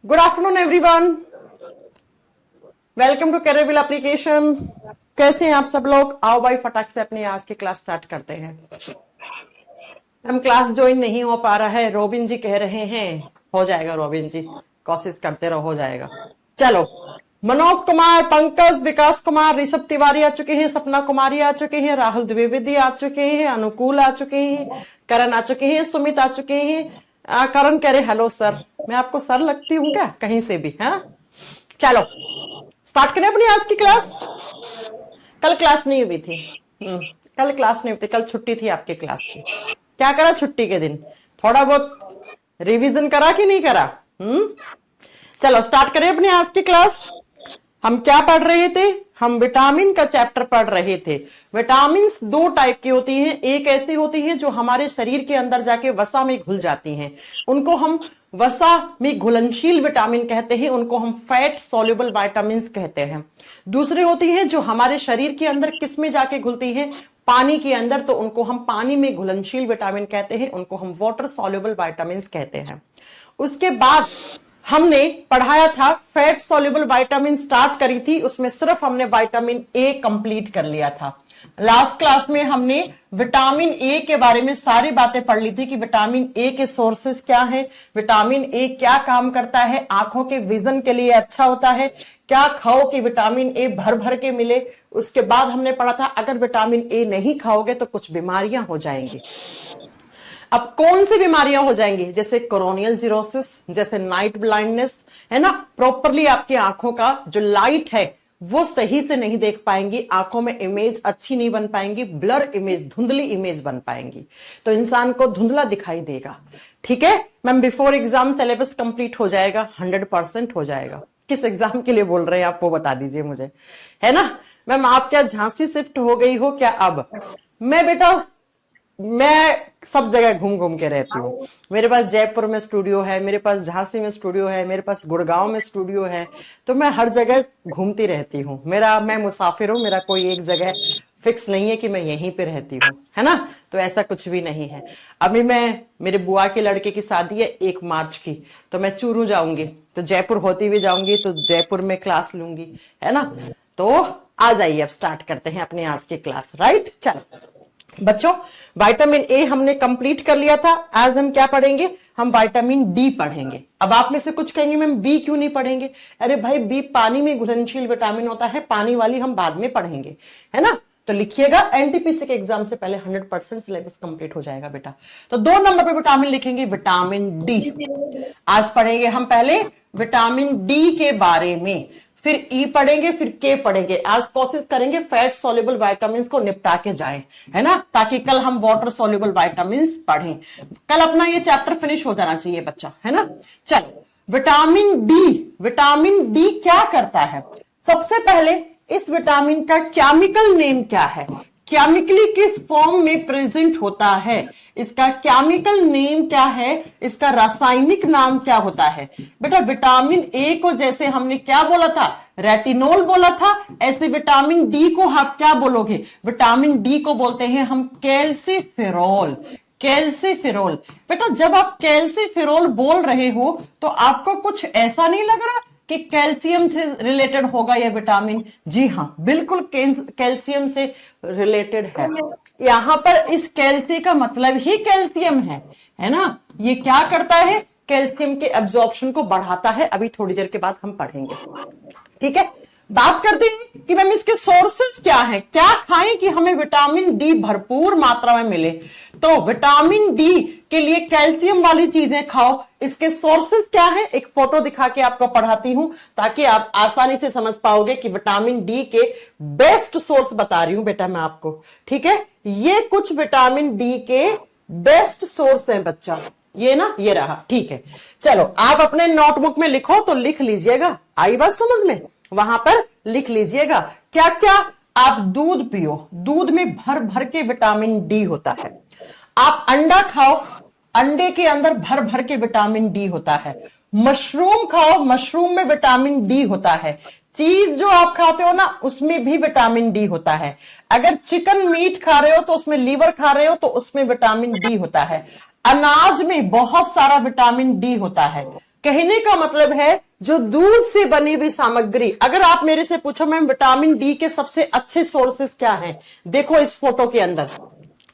Good afternoon everyone, welcome to career application. कैसे हैं आप सब लोग? आओ भाई फटाक से अपनी आज की क्लास स्टार्ट करते हैं। हम क्लास ज्वाइन नहीं हो पा रहा है, रोबिन जी कह रहे हैं हो जाएगा। रोबिन जी कोशिश करते रहो, हो जाएगा। चलो, मनोज कुमार, पंकज, विकास कुमार, ऋषभ तिवारी आ चुके हैं, सपना कुमारी आ चुके हैं, राहुल द्विवेदी आ चुके हैं, अनुकूल आ चुके हैं, करण आ चुके हैं, सुमित आ चुके हैं। करण कह रहे हेलो सर। मैं आपको सर लगती हूँ क्या कहीं से भी? हाँ, चलो स्टार्ट करें अपनी आज की क्लास। कल क्लास नहीं हुई थी। कल क्लास नहीं हुई थी, कल छुट्टी थी आपके क्लास की। क्या करा छुट्टी के दिन? थोड़ा बहुत रिवीजन करा कि नहीं करा? चलो स्टार्ट करें अपनी आज की क्लास। हम क्या पढ़ रहे थे? हम विटामिन का चैप्टर पढ़ रहे थे। विटामिन दो टाइप की होती हैं। एक ऐसी होती है जो हमारे शरीर के अंदर जाके वसा में घुल जाती हैं, उनको हम वसा में घुलनशील विटामिन कहते हैं, उनको हम फैट सॉल्युबल विटामिन कहते हैं। दूसरी होती है जो हमारे शरीर के अंदर किस में जाके घुलती है? पानी के अंदर, तो उनको हम पानी में घुलनशील विटामिन कहते हैं, उनको हम वाटर सॉल्युबल विटामिन कहते हैं। उसके बाद हमने पढ़ाया था फैट सॉल्युबल विटामिन स्टार्ट करी थी, उसमें सिर्फ हमने विटामिन ए कंप्लीट कर लिया था। लास्ट क्लास में हमने विटामिन ए के बारे में सारी बातें पढ़ ली थी कि विटामिन ए के सोर्सेस क्या है, विटामिन ए क्या काम करता है, आंखों के विजन के लिए अच्छा होता है, क्या खाओ कि विटामिन ए भर भर के मिले। उसके बाद हमने पढ़ा था अगर विटामिन ए नहीं खाओगे तो कुछ बीमारियां हो जाएंगी। अब कौन सी बीमारियां हो जाएंगी? जैसे कोरोनियल जीरोसिस, जैसे नाइट ब्लाइंडनेस, है ना। प्रॉपरली आपकी आंखों का जो लाइट है वो सही से नहीं देख पाएंगी, आंखों में इमेज अच्छी नहीं बन पाएंगी, ब्लर इमेज, धुंधली इमेज बन पाएंगी, तो इंसान को धुंधला दिखाई देगा। ठीक है ma'am, before exam syllabus complete हो जाएगा, 100% हो जाएगा। किस एग्जाम के लिए बोल रहे हैं आप वो बता दीजिए मुझे, है ना। मैम आप क्या झांसी शिफ्ट हो गई हो क्या अब? मैं बेटा मैं सब जगह घूम घूम के रहती हूँ। मेरे पास जयपुर में स्टूडियो है, मेरे पास झांसी में स्टूडियो है, मेरे पास गुड़गांव में स्टूडियो है, तो मैं हर जगह घूमती रहती हूँ। मैं मुसाफिर हूँ, मेरा कोई एक जगह फिक्स नहीं है कि मैं यहीं पे रहती हूँ, है ना। तो ऐसा कुछ भी नहीं है। अभी मेरे बुआ के लड़के की शादी है 1 मार्च की, तो मैं चूरू जाऊंगी, तो जयपुर होती हुई जाऊंगी, तो जयपुर में क्लास लूंगी, है ना। तो आ जाइए, अब स्टार्ट करते हैं अपनी आज की क्लास। राइट, चलो बच्चों, विटामिन ए हमने कंप्लीट कर लिया था। आज हम क्या पढ़ेंगे? हम विटामिन डी पढ़ेंगे। अब आप में से कुछ कहेंगे मैम बी क्यों नहीं पढ़ेंगे? अरे भाई बी पानी में घुलनशील विटामिन होता है, पानी वाली हम बाद में पढ़ेंगे, है ना। तो लिखिएगा, एनटीपीसी के एग्जाम से पहले 100% सिलेबस कंप्लीट हो जाएगा बेटा। तो 2 नंबर पे विटामिन लिखेंगे, विटामिन डी। आज पढ़ेंगे हम पहले विटामिन डी के बारे में, फिर ई पढ़ेंगे, फिर के पढ़ेंगे। आज कोशिश करेंगे फैट सॉल्युबल विटामिन को निपटा के जाए, है ना, ताकि कल हम वाटर सॉल्युबल विटामिन पढ़ें। कल अपना ये चैप्टर फिनिश हो जाना चाहिए बच्चा, है ना। चलो, विटामिन डी क्या करता है? सबसे पहले इस विटामिन का केमिकल नेम क्या है, केमिकली किस फॉर्म में प्रेजेंट होता है, इसका केमिकल नेम क्या है, इसका रासायनिक नाम क्या होता है। बेटा विटामिन ए को जैसे हमने क्या बोला था, रेटिनोल बोला था, ऐसे विटामिन डी को आप क्या बोलोगे? विटामिन डी को बोलते हैं हम कैल्सीफेरॉल। कैल्सीफेरॉल। बेटा जब आप कैल्सीफेरॉल बोल रहे हो तो आपको कुछ ऐसा नहीं लग रहा कि कैल्शियम से रिलेटेड होगा यह विटामिन? जी हाँ, बिल्कुल कैल्शियम से रिलेटेड है। यहां पर इस कैल्सी का मतलब ही कैल्शियम है ना। ये क्या करता है? कैल्शियम के एब्जॉर्प्शन को बढ़ाता है। अभी थोड़ी देर के बाद हम पढ़ेंगे, ठीक है। बात करते हैं कि मैम इसके सोर्सेस क्या हैं, क्या खाएं कि हमें विटामिन डी भरपूर मात्रा में मिले। तो विटामिन डी के लिए कैल्शियम वाली चीजें खाओ। इसके सोर्सेस क्या है, एक फोटो दिखा के आपको पढ़ाती हूं ताकि आप आसानी से समझ पाओगे कि विटामिन डी के बेस्ट सोर्स बता रही हूं बेटा मैं आपको, ठीक है। ये कुछ विटामिन डी के बेस्ट सोर्स हैं बच्चा, ये ना, ये रहा, ठीक है। चलो आप अपने नोटबुक में लिखो, तो लिख लीजिएगा, आई बात समझ में, वहां पर लिख लीजिएगा क्या क्या। आप दूध पियो, दूध में भर भर के विटामिन डी होता है। आप अंडा खाओ, अंडे के अंदर भर भर के विटामिन डी होता है। मशरूम खाओ, मशरूम में विटामिन डी होता है। चीज जो आप खाते हो ना उसमें भी विटामिन डी होता है। अगर चिकन मीट खा रहे हो तो उसमें, लीवर खा रहे हो तो उसमें विटामिन डी होता है। अनाज में बहुत सारा विटामिन डी होता है। कहने का मतलब है जो दूध से बनी हुई सामग्री। अगर आप मेरे से पूछो मैम विटामिन डी के सबसे अच्छे सोर्सेस क्या हैं, देखो इस फोटो के अंदर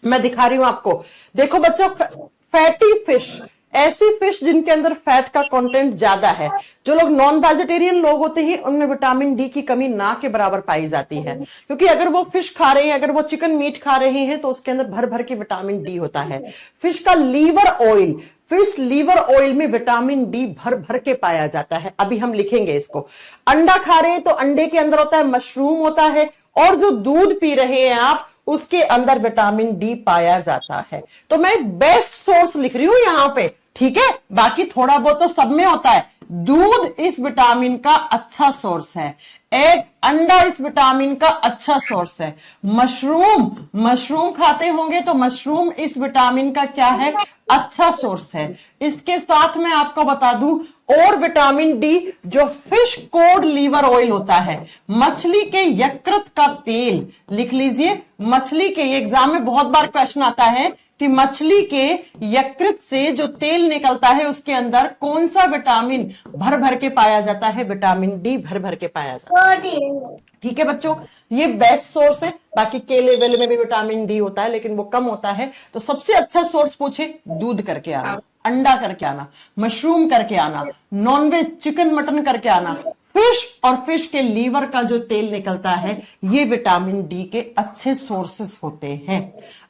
मैं दिखा रही हूं आपको। देखो बच्चों, फैटी फिश, ऐसी फिश जिनके अंदर फैट का कंटेंट ज्यादा है। जो लोग नॉन वेजिटेरियन लोग होते हैं उनमें विटामिन डी की कमी ना के बराबर पाई जाती है, क्योंकि अगर वो फिश खा रहे हैं, अगर वो चिकन मीट खा रहे हैं तो उसके अंदर भर भर के विटामिन डी होता है। फिश का liver oil, fish liver oil में विटामिन डी भर भर के पाया जाता है। अभी हम लिखेंगे इसको। अंडा खा रहे हैं तो अंडे के अंदर होता है मशरूम होता है, और जो दूध पी रहे हैं आप उसके अंदर विटामिन डी पाया जाता है। तो मैं बेस्ट सोर्स लिख रही हूं यहां पे, ठीक है। बाकी थोड़ा बहुत तो सब में होता है। दूध इस विटामिन का अच्छा सोर्स है, एग अंडा इस विटामिन का अच्छा सोर्स है, मशरूम खाते होंगे तो मशरूम इस विटामिन का क्या है, अच्छा सोर्स है। इसके साथ मैं आपको बता दूं और विटामिन डी जो फिश कोड लीवर ऑयल होता है, मछली के यकृत का तेल, लिख लीजिए मछली के, एग्जाम में बहुत बार क्वेश्चन आता है कि मछली के यकृत से जो तेल निकलता है उसके अंदर कौन सा विटामिन भर भर के पाया जाता है, विटामिन डी भर भर के पाया जाता है। ठीक है बच्चों, ये बेस्ट सोर्स है। बाकी केले वेले में भी विटामिन डी होता है लेकिन वो कम होता है। तो सबसे अच्छा सोर्स पूछे, दूध करके आना, अंडा करके आना, मशरूम करके आना, नॉनवेज चिकन मटन करके आना, फिश और फिश के लीवर का जो तेल निकलता है, ये विटामिन डी के अच्छे सोर्सेस होते हैं।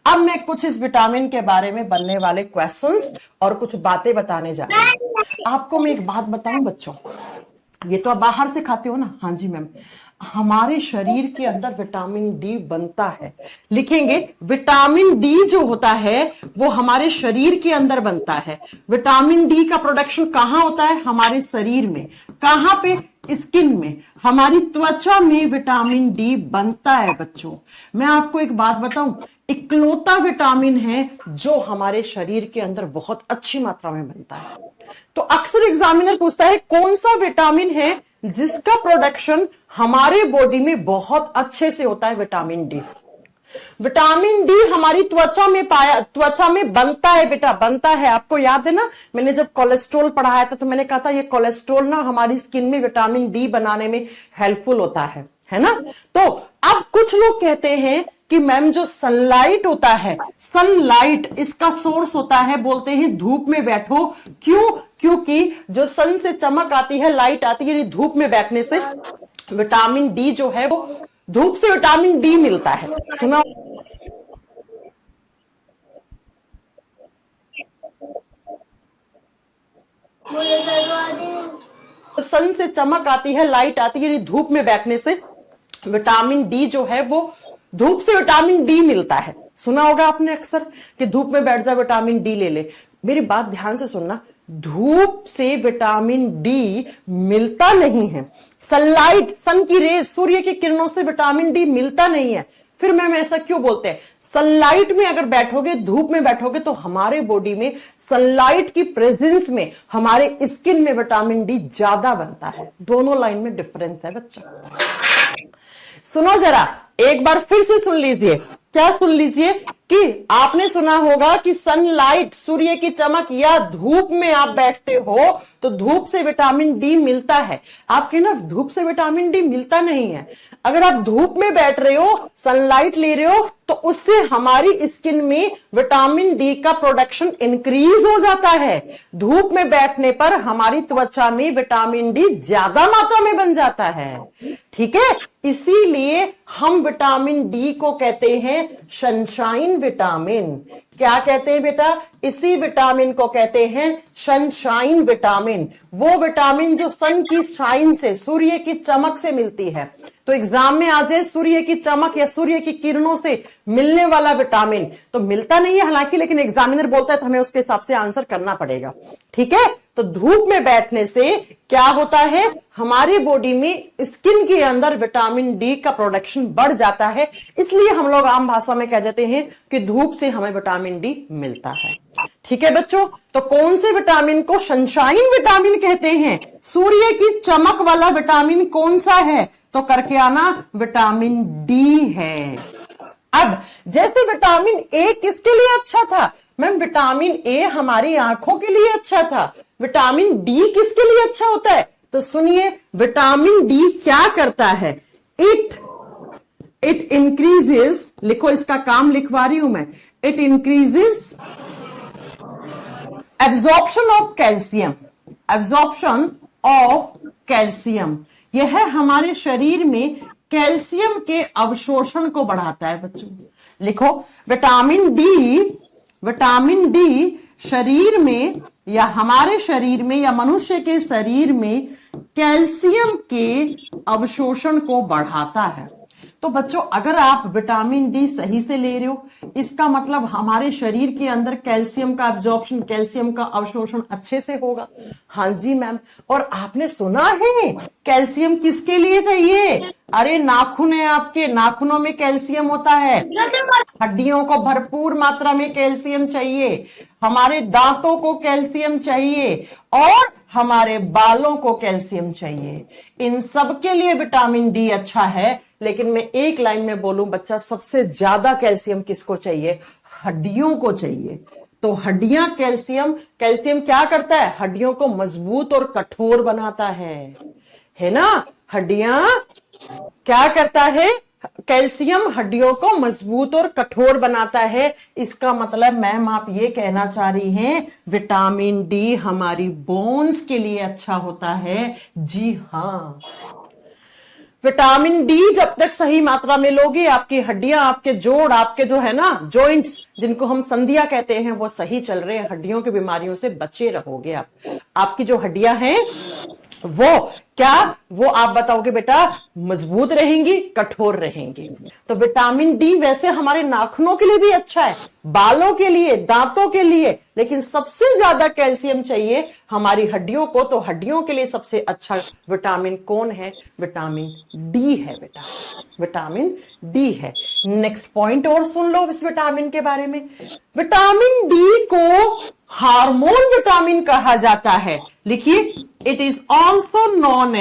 अब मैं कुछ इस विटामिन के बारे में बनने वाले क्वेश्चंस और कुछ बातें बताने जा रही हूं। आपको मैं एक बात बताऊं बच्चों, ये तो आप बाहर से खाते हो ना, हाँ जी मैम, हमारे शरीर के अंदर विटामिन डी बनता है। लिखेंगे विटामिन डी जो होता है वो हमारे शरीर के अंदर बनता है। विटामिन डी का प्रोडक्शन कहां होता है, हमारे शरीर में। कहां पे, स्किन में, हमारी त्वचा में विटामिन डी बनता है बच्चों। मैं आपको एक बात बताऊं, इकलौता विटामिन है जो हमारे शरीर के अंदर बहुत अच्छी मात्रा में बनता है। तो अक्सर एग्जामिनर पूछता है कौन सा विटामिन है जिसका प्रोडक्शन हमारे बॉडी में बहुत अच्छे से होता है, विटामिन डी। विटामिन डी हमारी त्वचा में बनता है बेटा, बनता है। आपको याद है ना, मैंने जब कोलेस्ट्रॉल पढ़ाया था तो मैंने कहा था ये कोलेस्ट्रॉल ना हमारी स्किन में विटामिन डी बनाने में हेल्पफुल होता है ना। तो अब कुछ लोग कहते हैं कि मैम जो सनलाइट होता है, सनलाइट इसका सोर्स होता है, बोलते हैं धूप में बैठो। क्यों? क्योंकि जो सन से चमक आती है, लाइट आती है, धूप में बैठने से विटामिन डी जो है वो, धूप से विटामिन डी मिलता है। सुना? तो सन से चमक आती है, लाइट आती है, धूप में बैठने से विटामिन डी जो है वो, धूप से विटामिन डी मिलता है। सुना होगा आपने अक्सर कि धूप में बैठ जा विटामिन डी ले ले। मेरी बात ध्यान से सुनना, धूप से विटामिन डी मिलता नहीं है। सनलाइट, सन की रेज, सूर्य की किरणों से विटामिन डी मिलता नहीं है। फिर मैम ऐसा क्यों बोलते हैं? सनलाइट में अगर बैठोगे, धूप में बैठोगे तो हमारे बॉडी में सनलाइट की प्रेजेंस में हमारे स्किन में विटामिन डी ज्यादा बनता है। दोनों लाइन में डिफरेंस है बच्चा। सुनो जरा, एक बार फिर से सुन लीजिए। क्या सुन लीजिए कि आपने सुना होगा कि सनलाइट, सूर्य की चमक, या धूप में आप बैठते हो तो धूप से विटामिन डी मिलता है। आपके ना धूप से विटामिन डी मिलता नहीं है। अगर आप धूप में बैठ रहे हो, सनलाइट ले रहे हो, तो उससे हमारी स्किन में विटामिन डी का प्रोडक्शन इंक्रीज हो जाता है। धूप में बैठने पर हमारी त्वचा में विटामिन डी ज्यादा मात्रा में बन जाता है। ठीक है, इसीलिए हम विटामिन डी को कहते हैं सनशाइन विटामिन। क्या कहते हैं बेटा? इसी विटामिन को कहते हैं सनशाइन विटामिन। वो विटामिन जो सन की शाइन से, सूर्य की चमक से मिलती है। तो एग्जाम में आ जाए सूर्य की चमक या सूर्य की किरणों से मिलने वाला विटामिन, तो मिलता नहीं है हालांकि, लेकिन एग्जामिनर बोलता है तो हमें उसके हिसाब से आंसर करना पड़ेगा। ठीक है, तो धूप में बैठने से क्या होता है, हमारी बॉडी में, स्किन के अंदर विटामिन डी का प्रोडक्शन बढ़ जाता है। इसलिए हम लोग आम भाषा में कह देते हैं कि धूप से हमें विटामिन डी मिलता है। ठीक है बच्चों, तो कौन से विटामिन को सनशाइन विटामिन कहते हैं? सूर्य की चमक वाला विटामिन कौन सा है? तो करके आना, विटामिन डी है। अब जैसे विटामिन ए किसके लिए अच्छा था? मैम विटामिन ए हमारी आंखों के लिए अच्छा था। विटामिन डी किसके लिए अच्छा होता है? तो सुनिए, विटामिन डी क्या करता है? इट इंक्रीजेस, लिखो इसका काम लिखवा रही हूं मैं, it increases absorption of calcium, absorption of calcium. यह हमारे शरीर में कैल्शियम के अवशोषण को बढ़ाता है बच्चों। लिखो, विटामिन डी शरीर में या हमारे शरीर में या मनुष्य के शरीर में कैल्शियम के अवशोषण को बढ़ाता है। तो बच्चों, अगर आप विटामिन डी सही से ले रहे हो, इसका मतलब हमारे शरीर के अंदर कैल्शियम का अब्जॉर्प्शन, कैल्शियम का अवशोषण अच्छे से होगा। हाँ जी मैम। और आपने सुना है कैल्शियम किसके लिए चाहिए? अरे नाखून है आपके, नाखूनों में कैल्शियम होता है, हड्डियों को भरपूर मात्रा में कैल्शियम चाहिए, हमारे दांतों को कैल्शियम चाहिए और हमारे बालों को कैल्शियम चाहिए। इन सब के लिए विटामिन डी अच्छा है। लेकिन मैं एक लाइन में बोलूं बच्चा, सबसे ज्यादा कैल्शियम किसको चाहिए? हड्डियों को चाहिए। तो हड्डियां कैल्शियम क्या करता है? हड्डियों को मजबूत और कठोर बनाता है ना? हड्डियां क्या करता है? कैल्शियम हड्डियों को मजबूत और कठोर बनाता है। इसका मतलब मैम आप ये कहना चाह रही हैं विटामिन डी हमारी बोन्स के लिए अच्छा होता है? जी हाँ। विटामिन डी जब तक सही मात्रा में लोगे, आपकी हड्डियां, आपके जोड़, आपके जो है ना जॉइंट्स, जिनको हम संधियां कहते हैं, वो सही चल रहे हैं, हड्डियों की बीमारियों से बचे रहोगे आप। आपकी जो हड्डियां हैं वो आप बताओगे बेटा मजबूत रहेंगी, कठोर रहेंगी। तो विटामिन डी वैसे हमारे नाखूनों के लिए भी अच्छा है, बालों के लिए, दांतों के लिए, लेकिन सबसे ज्यादा कैल्शियम चाहिए हमारी हड्डियों को। तो हड्डियों के लिए सबसे अच्छा विटामिन कौन है? विटामिन डी है बेटा, विटामिन डी है। नेक्स्ट पॉइंट और सुन लो इस विटामिन के बारे में। विटामिन डी को हार्मोन विटामिन कहा जाता है। लिखिए, it is also known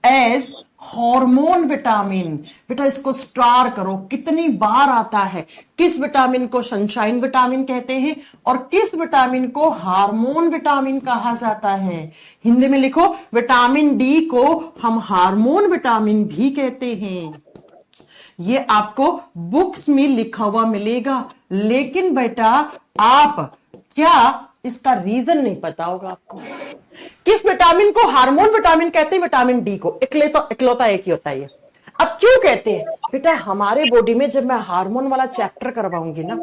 as hormone vitamin. बेटा इसको स्टार करो, कितनी बार आता है। किस विटामिन को सनशाइन विटामिन कहते हैं और किस विटामिन को हार्मोन विटामिन कहा जाता है? हिंदी में लिखो, विटामिन डी को हम हार्मोन विटामिन भी कहते हैं। ये आपको बुक्स में लिखा हुआ मिलेगा, लेकिन बेटा आप क्या इसका रीजन नहीं पता होगा आपको। किस विटामिन को हार्मोन विटामिन कहते हैं? विटामिन डी को। इकलौता एक ही होता है ये। अब क्यों कहते हैं? बेटा हमारे बॉडी में जब मैं हार्मोन वाला चैप्टर करवाऊंगी ना,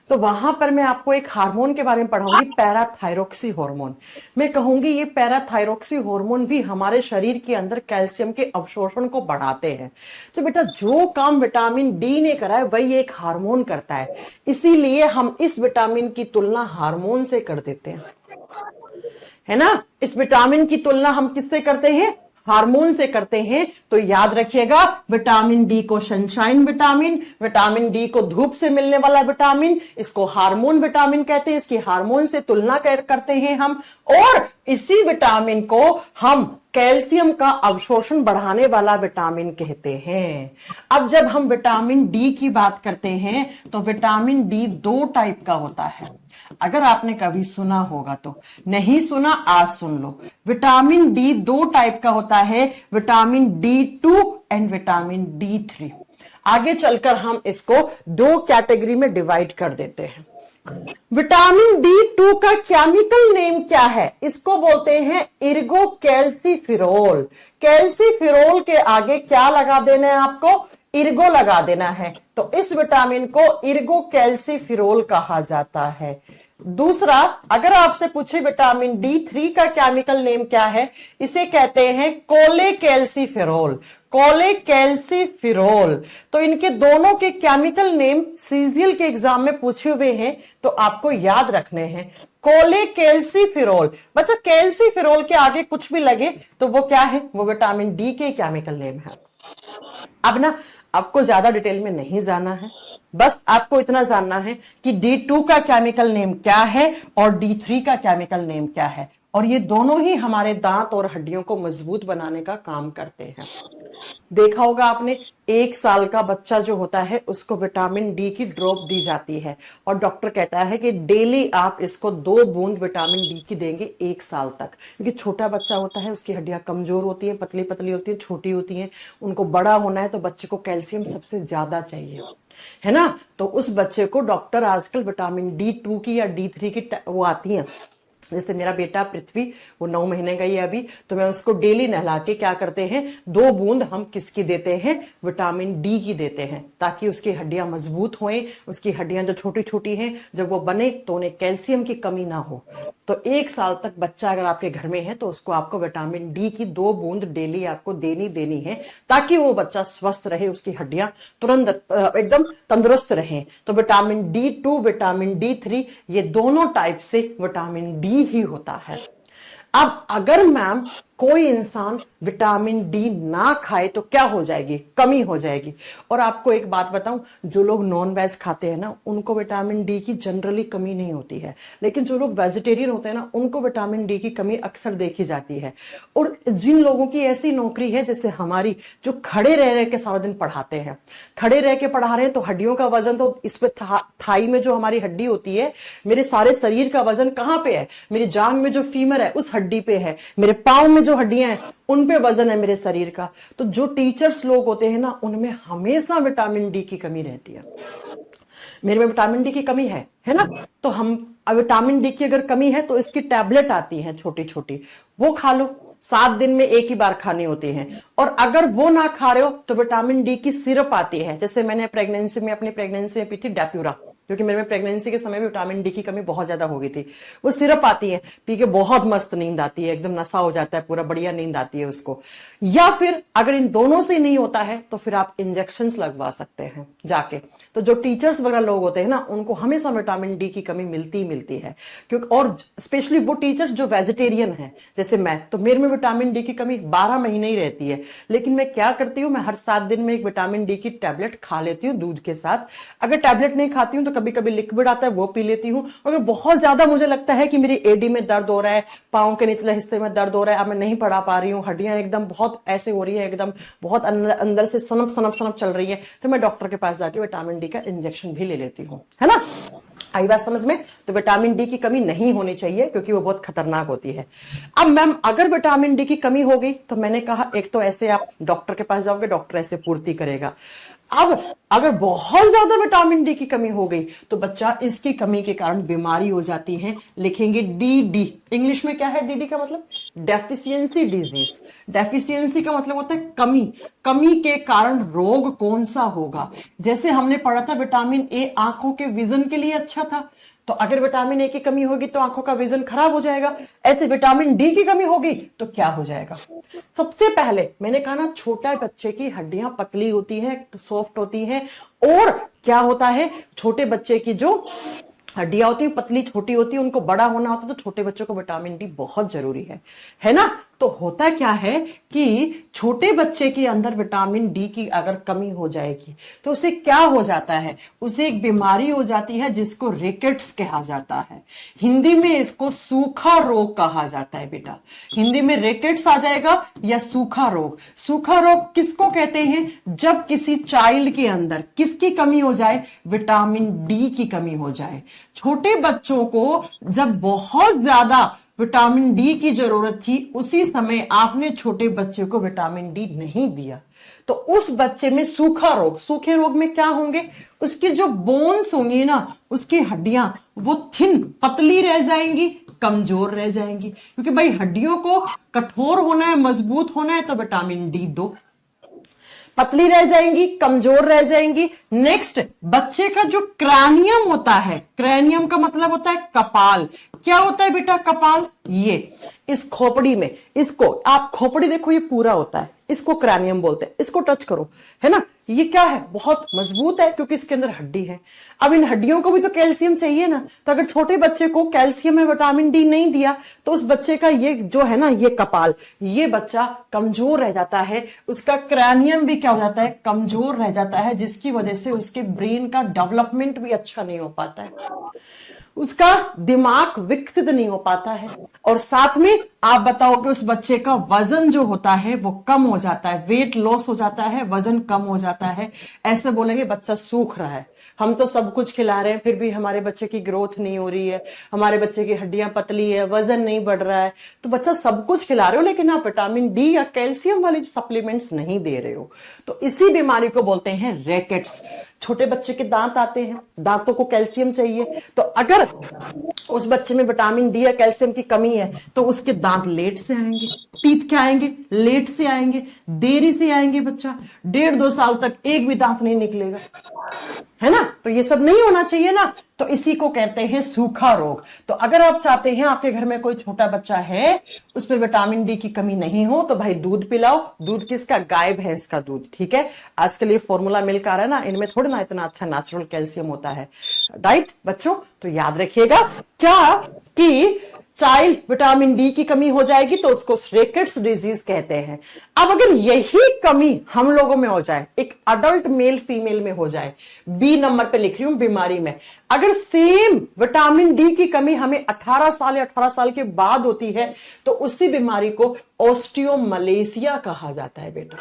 तो वहां पर मैं आपको एक हार्मोन के बारे में पढ़ाऊंगी, पैराथायरॉक्सी हार्मोन। मैं कहूंगी ये पैराथायरॉक्सी हार्मोन भी हमारे शरीर के अंदर कैल्शियम के अवशोषण को बढ़ाते हैं। तो बेटा जो काम विटामिन डी ने करा है वही एक हार्मोन करता है, इसीलिए हम इस विटामिन की तुलना हार्मोन से कर देते हैं, है ना? इस विटामिन की तुलना हम किससे करते हैं? हार्मोन से करते हैं। तो याद रखिएगा, विटामिन डी को सनशाइन विटामिन, विटामिन डी को धूप से मिलने वाला विटामिन, इसको हार्मोन विटामिन कहते हैं। इसकी हार्मोन से तुलना करते हैं हम, और इसी विटामिन को हम कैल्शियम का अवशोषण बढ़ाने वाला विटामिन कहते हैं। अब जब हम विटामिन डी की बात करते हैं तो विटामिन डी 2 टाइप का होता है। अगर आपने कभी सुना होगा तो, नहीं सुना आज सुन लो। विटामिन डी 2 टाइप का होता है, vitamin D2 and vitamin D3। आगे चलकर हम इसको 2 कैटेगरी में डिवाइड कर देते हैं। विटामिन D2 का केमिकल नेम क्या है? इसको बोलते हैं इर्गो कैल्सीफिरोल। कैल्सीफिरोल के आगे क्या लगा देना है आपको? इर्गो लगा देना है। तो इस विटामिन को इर्गो कैल्सीफिरोल कहा जाता है। दूसरा, अगर आपसे पूछे विटामिन D3 का केमिकल नेम क्या है, इसे कहते हैं कोलेकैल्सीफिरोल। कोलेकैल्सीफिरोल। तो इनके दोनों के केमिकल नेम सीजीएल के एग्जाम में पूछे हुए हैं, तो आपको याद रखने हैं। कोलेकैल्सीफिरोल। बच्चा कैल्सीफिरोल के आगे कुछ भी लगे तो वो क्या है? वो विटामिन डी के केमिकल नेम है। अब ना आपको ज्यादा डिटेल में नहीं जाना है, बस आपको इतना जानना है कि D2 का केमिकल नेम क्या है और D3 का केमिकल नेम क्या है, और ये दोनों ही हमारे दांत और हड्डियों को मजबूत बनाने का काम करते हैं। देखा होगा आपने, 1 साल का बच्चा जो होता है उसको विटामिन डी की ड्रॉप दी जाती है, और डॉक्टर कहता है कि डेली आप इसको 2 बूंद विटामिन डी की देंगे 1 साल तक, क्योंकि छोटा बच्चा होता है, उसकी हड्डियां कमजोर होती हैं, पतली पतली होती हैं, छोटी होती हैं, उनको बड़ा होना है तो बच्चे को कैल्शियम सबसे ज्यादा चाहिए, है ना। तो उस बच्चे को डॉक्टर आजकल विटामिन D2 की या D3 की वो आती है, जैसे मेरा बेटा पृथ्वी, वो 9 महीने का ही है अभी, तो मैं उसको डेली नहला के क्या करते हैं, 2 बूंद हम किसकी देते हैं, विटामिन डी की देते हैं, ताकि उसकी हड्डियां मजबूत होएं, उसकी हड्डियां जो छोटी छोटी हैं जब वो बने तो उन्हें कैल्शियम की कमी ना हो। तो 1 साल तक बच्चा अगर आपके घर में है तो उसको आपको विटामिन डी की 2 बूंद डेली आपको देनी है, ताकि वो बच्चा स्वस्थ रहे, उसकी हड्डियां तुरंत एकदम तंदुरुस्त रहे। तो विटामिन D2, विटामिन D3, ये दोनों टाइप से विटामिन डी ही होता है। अब अगर मैम कोई इंसान विटामिन डी ना खाए तो क्या हो जाएगी, कमी हो जाएगी। और आपको एक बात बताऊं, जो लोग नॉन वेज खाते हैं ना, उनको विटामिन डी की जनरली कमी नहीं होती है, लेकिन जो लोग वेजिटेरियन होते हैं ना, उनको विटामिन डी की कमी अक्सर देखी जाती है। और जिन लोगों की ऐसी नौकरी है जैसे हमारी, जो खड़े रह रह के सारा दिन पढ़ाते हैं, खड़े रह के पढ़ा रहे हैं, तो हड्डियों का वजन तो इस पे थाई में जो हमारी हड्डी होती है, मेरे सारे शरीर का वजन कहां पे है, मेरी जांग में जो फीमर है उस हड्डी पे है, मेरे पांव में जो हड्डियां हैं उन पे वजन है मेरे शरीर का। तो जो टीचर्स लोग होते हैं ना, उनमें हमेशा विटामिन डी की कमी रहती है। मेरे में विटामिन डी की कमी है ना, तो हम विटामिन डी की अगर कमी है तो इसकी टैबलेट आती है छोटी छोटी, वो खा लो, 7 दिन में एक ही बार खानी होती है। और अगर वो ना खा रहे हो तो विटामिन डी की सिरप आती है, जैसे मैंने अपनी प्रेगनेंसी में पी थी डेप्यूरा, क्योंकि मेरे में प्रेगनेंसी के समय भी विटामिन डी की कमी बहुत ज्यादा हो गई थी। वो सिरप आती है, पी के बहुत मस्त नींद आती है, एकदम नशा हो जाता है पूरा, बढ़िया नींद आती है उसको। या फिर अगर इन दोनों से नहीं होता है तो फिर आप इंजेक्शंस लगवा सकते हैं जाके। तो जो टीचर्स वगैरह लोग होते हैं ना, उनको हमेशा विटामिन डी की कमी मिलती है, क्योंकि और स्पेशली वो टीचर्स जो वेजिटेरियन है जैसे मैं, तो मेरे में विटामिन डी की कमी 12 महीने ही रहती है। लेकिन मैं क्या करती हूँ, मैं हर 7 दिन में एक विटामिन डी की टैबलेट खा लेती हूँ दूध के साथ। अगर टैबलेट नहीं खाती हूँ तो कभी कभी लिक्विड आता है वो पी लेती हूँ। अगर बहुत ज्यादा मुझे लगता है कि मेरी एडी में दर्द हो रहा है, पाँव के निचले हिस्से में दर्द हो रहा है, अब मैं नहीं पढ़ा पा रही हूँ, हड्डियां एकदम बहुत ऐसे हो रही है, एकदम बहुत अंदर से सनप चल रही है, तो मैं डॉक्टर के पास जाके विटामिन डी का इंजेक्शन भी ले लेती हूँ, है ना। आई बात समझ में। तो विटामिन डी की कमी नहीं होनी चाहिए, क्योंकि वो बहुत खतरनाक होती है। अब मैम अगर विटामिन डी की कमी हो गई तो मैंने कहा, एक तो ऐसे आप डॉक्टर के पास जाओगे, डॉक्टर ऐसे पूर्ति करेगा। अब अगर बहुत ज्यादा विटामिन डी की कमी हो गई तो बच्चा इसकी कमी के कारण बीमारी हो जाती है, लिखेंगे DD। इंग्लिश में क्या है DD का मतलब, डेफिशिएंसी डिजीज। डेफिशिएंसी का मतलब होता है कमी, कमी के कारण रोग कौन सा होगा। जैसे हमने पढ़ा था विटामिन ए आंखों के विजन के लिए अच्छा था, तो अगर विटामिन ए की कमी होगी तो आंखों का विजन खराब हो जाएगा। ऐसे विटामिन डी की कमी होगी तो क्या हो जाएगा। सबसे पहले मैंने कहा ना, छोटा बच्चे की हड्डियां पतली होती हैं, सॉफ्ट होती हैं, और क्या होता है, छोटे बच्चे की जो हड्डियां होती है पतली छोटी होती है, उनको बड़ा होना होता है, तो छोटे बच्चों को विटामिन डी बहुत जरूरी है ना। तो होता क्या है कि छोटे बच्चे के अंदर विटामिन डी की अगर कमी हो जाएगी तो उसे क्या हो जाता है, उसे एक बीमारी हो जाती है जिसको रिकेट्स कहा जाता है। हिंदी में इसको सूखा रोग कहा जाता है बेटा। हिंदी में रिकेट्स आ जाएगा या सूखा रोग। सूखा रोग किसको कहते हैं, जब किसी चाइल्ड के अंदर किसकी कमी हो जाए, विटामिन डी की कमी हो जाए। छोटे बच्चों को जब बहुत ज्यादा विटामिन डी की जरूरत थी, उसी समय आपने छोटे बच्चे को विटामिन डी नहीं दिया, तो उस बच्चे में सूखा रोग, सूखे रोग में क्या होंगे, उसकी जो बोन्स होंगी ना, उसकी हड्डियां वो थिन पतली रह जाएंगी, कमजोर रह जाएंगी। क्योंकि भाई हड्डियों को कठोर होना है, मजबूत होना है, तो विटामिन डी दो। पतली रह जाएंगी, कमजोर रह जाएंगी। नेक्स्ट, बच्चे का जो क्रैनियम होता है, क्रैनियम का मतलब होता है कपाल। क्या होता है बेटा कपाल, ये इस खोपड़ी में, इसको आप खोपड़ी देखो, ये पूरा होता है, इसको क्रैनियम बोलते हैं। इसको टच करो, है ना, ये क्या है, बहुत मजबूत है क्योंकि इसके अंदर हड्डी है। अब इन हड्डियों को भी तो कैल्शियम चाहिए ना, तो अगर छोटे बच्चे को कैल्शियम या विटामिन डी नहीं दिया तो उस बच्चे का ये जो है ना, ये कपाल, ये बच्चा कमजोर रह जाता है, उसका क्रैनियम भी क्या हो जाता है, कमजोर रह जाता है, जिसकी वजह से उसके ब्रेन का डेवलपमेंट भी अच्छा नहीं हो पाता है, उसका दिमाग विकसित नहीं हो पाता है, और साथ में आप बताओ कि उस बच्चे का वजन जो होता है वो कम हो जाता है, वेट लॉस हो जाता है, वजन कम हो जाता है। ऐसे बोलेंगे बच्चा सूख रहा है, हम तो सब कुछ खिला रहे हैं फिर भी हमारे बच्चे की ग्रोथ नहीं हो रही है, हमारे बच्चे की हड्डियां पतली है, वजन नहीं बढ़ रहा है। तो बच्चा सब कुछ खिला रहे हो लेकिन आप विटामिन डी या कैल्शियम वाली सप्लीमेंट्स नहीं दे रहे हो। तो इसी बीमारी को बोलते हैं रैकेट्स। छोटे बच्चे के दांत आते हैं, दांतों को कैल्शियम चाहिए, तो अगर उस बच्चे में विटामिन डी या कैल्शियम की कमी है तो उसके दांत लेट से आएंगे, टीथ क्या आएंगे, लेट से आएंगे, देरी से आएंगे। बच्चा 1.5-2 साल तक एक भी दांत नहीं निकलेगा, है ना। तो ये सब नहीं होना चाहिए ना, तो इसी को कहते हैं सूखा रोग। तो अगर आप चाहते हैं आपके घर में कोई छोटा बच्चा है उसमें विटामिन डी की कमी नहीं हो तो भाई दूध पिलाओ। दूध किसका, गाय भैंस का दूध, ठीक है। आजकल ये फॉर्मूला मिल्क आ रहा है ना, इनमें थोड़ा ना इतना अच्छा नेचुरल कैल्शियम होता है, राइट बच्चों। तो याद रखिएगा क्या कि चाइल्ड विटामिन डी की कमी हो जाएगी तो उसको रिकेट्स डिजीज कहते हैं। अब अगर यही कमी हम लोगों में हो जाए, एक अडल्ट मेल फीमेल में हो जाए, बी नंबर पे लिख रही हूं बीमारी में, अगर सेम विटामिन डी की कमी हमें 18 साल या 18 साल के बाद होती है तो उसी बीमारी को ऑस्टियोमलेशिया कहा जाता है। बेटा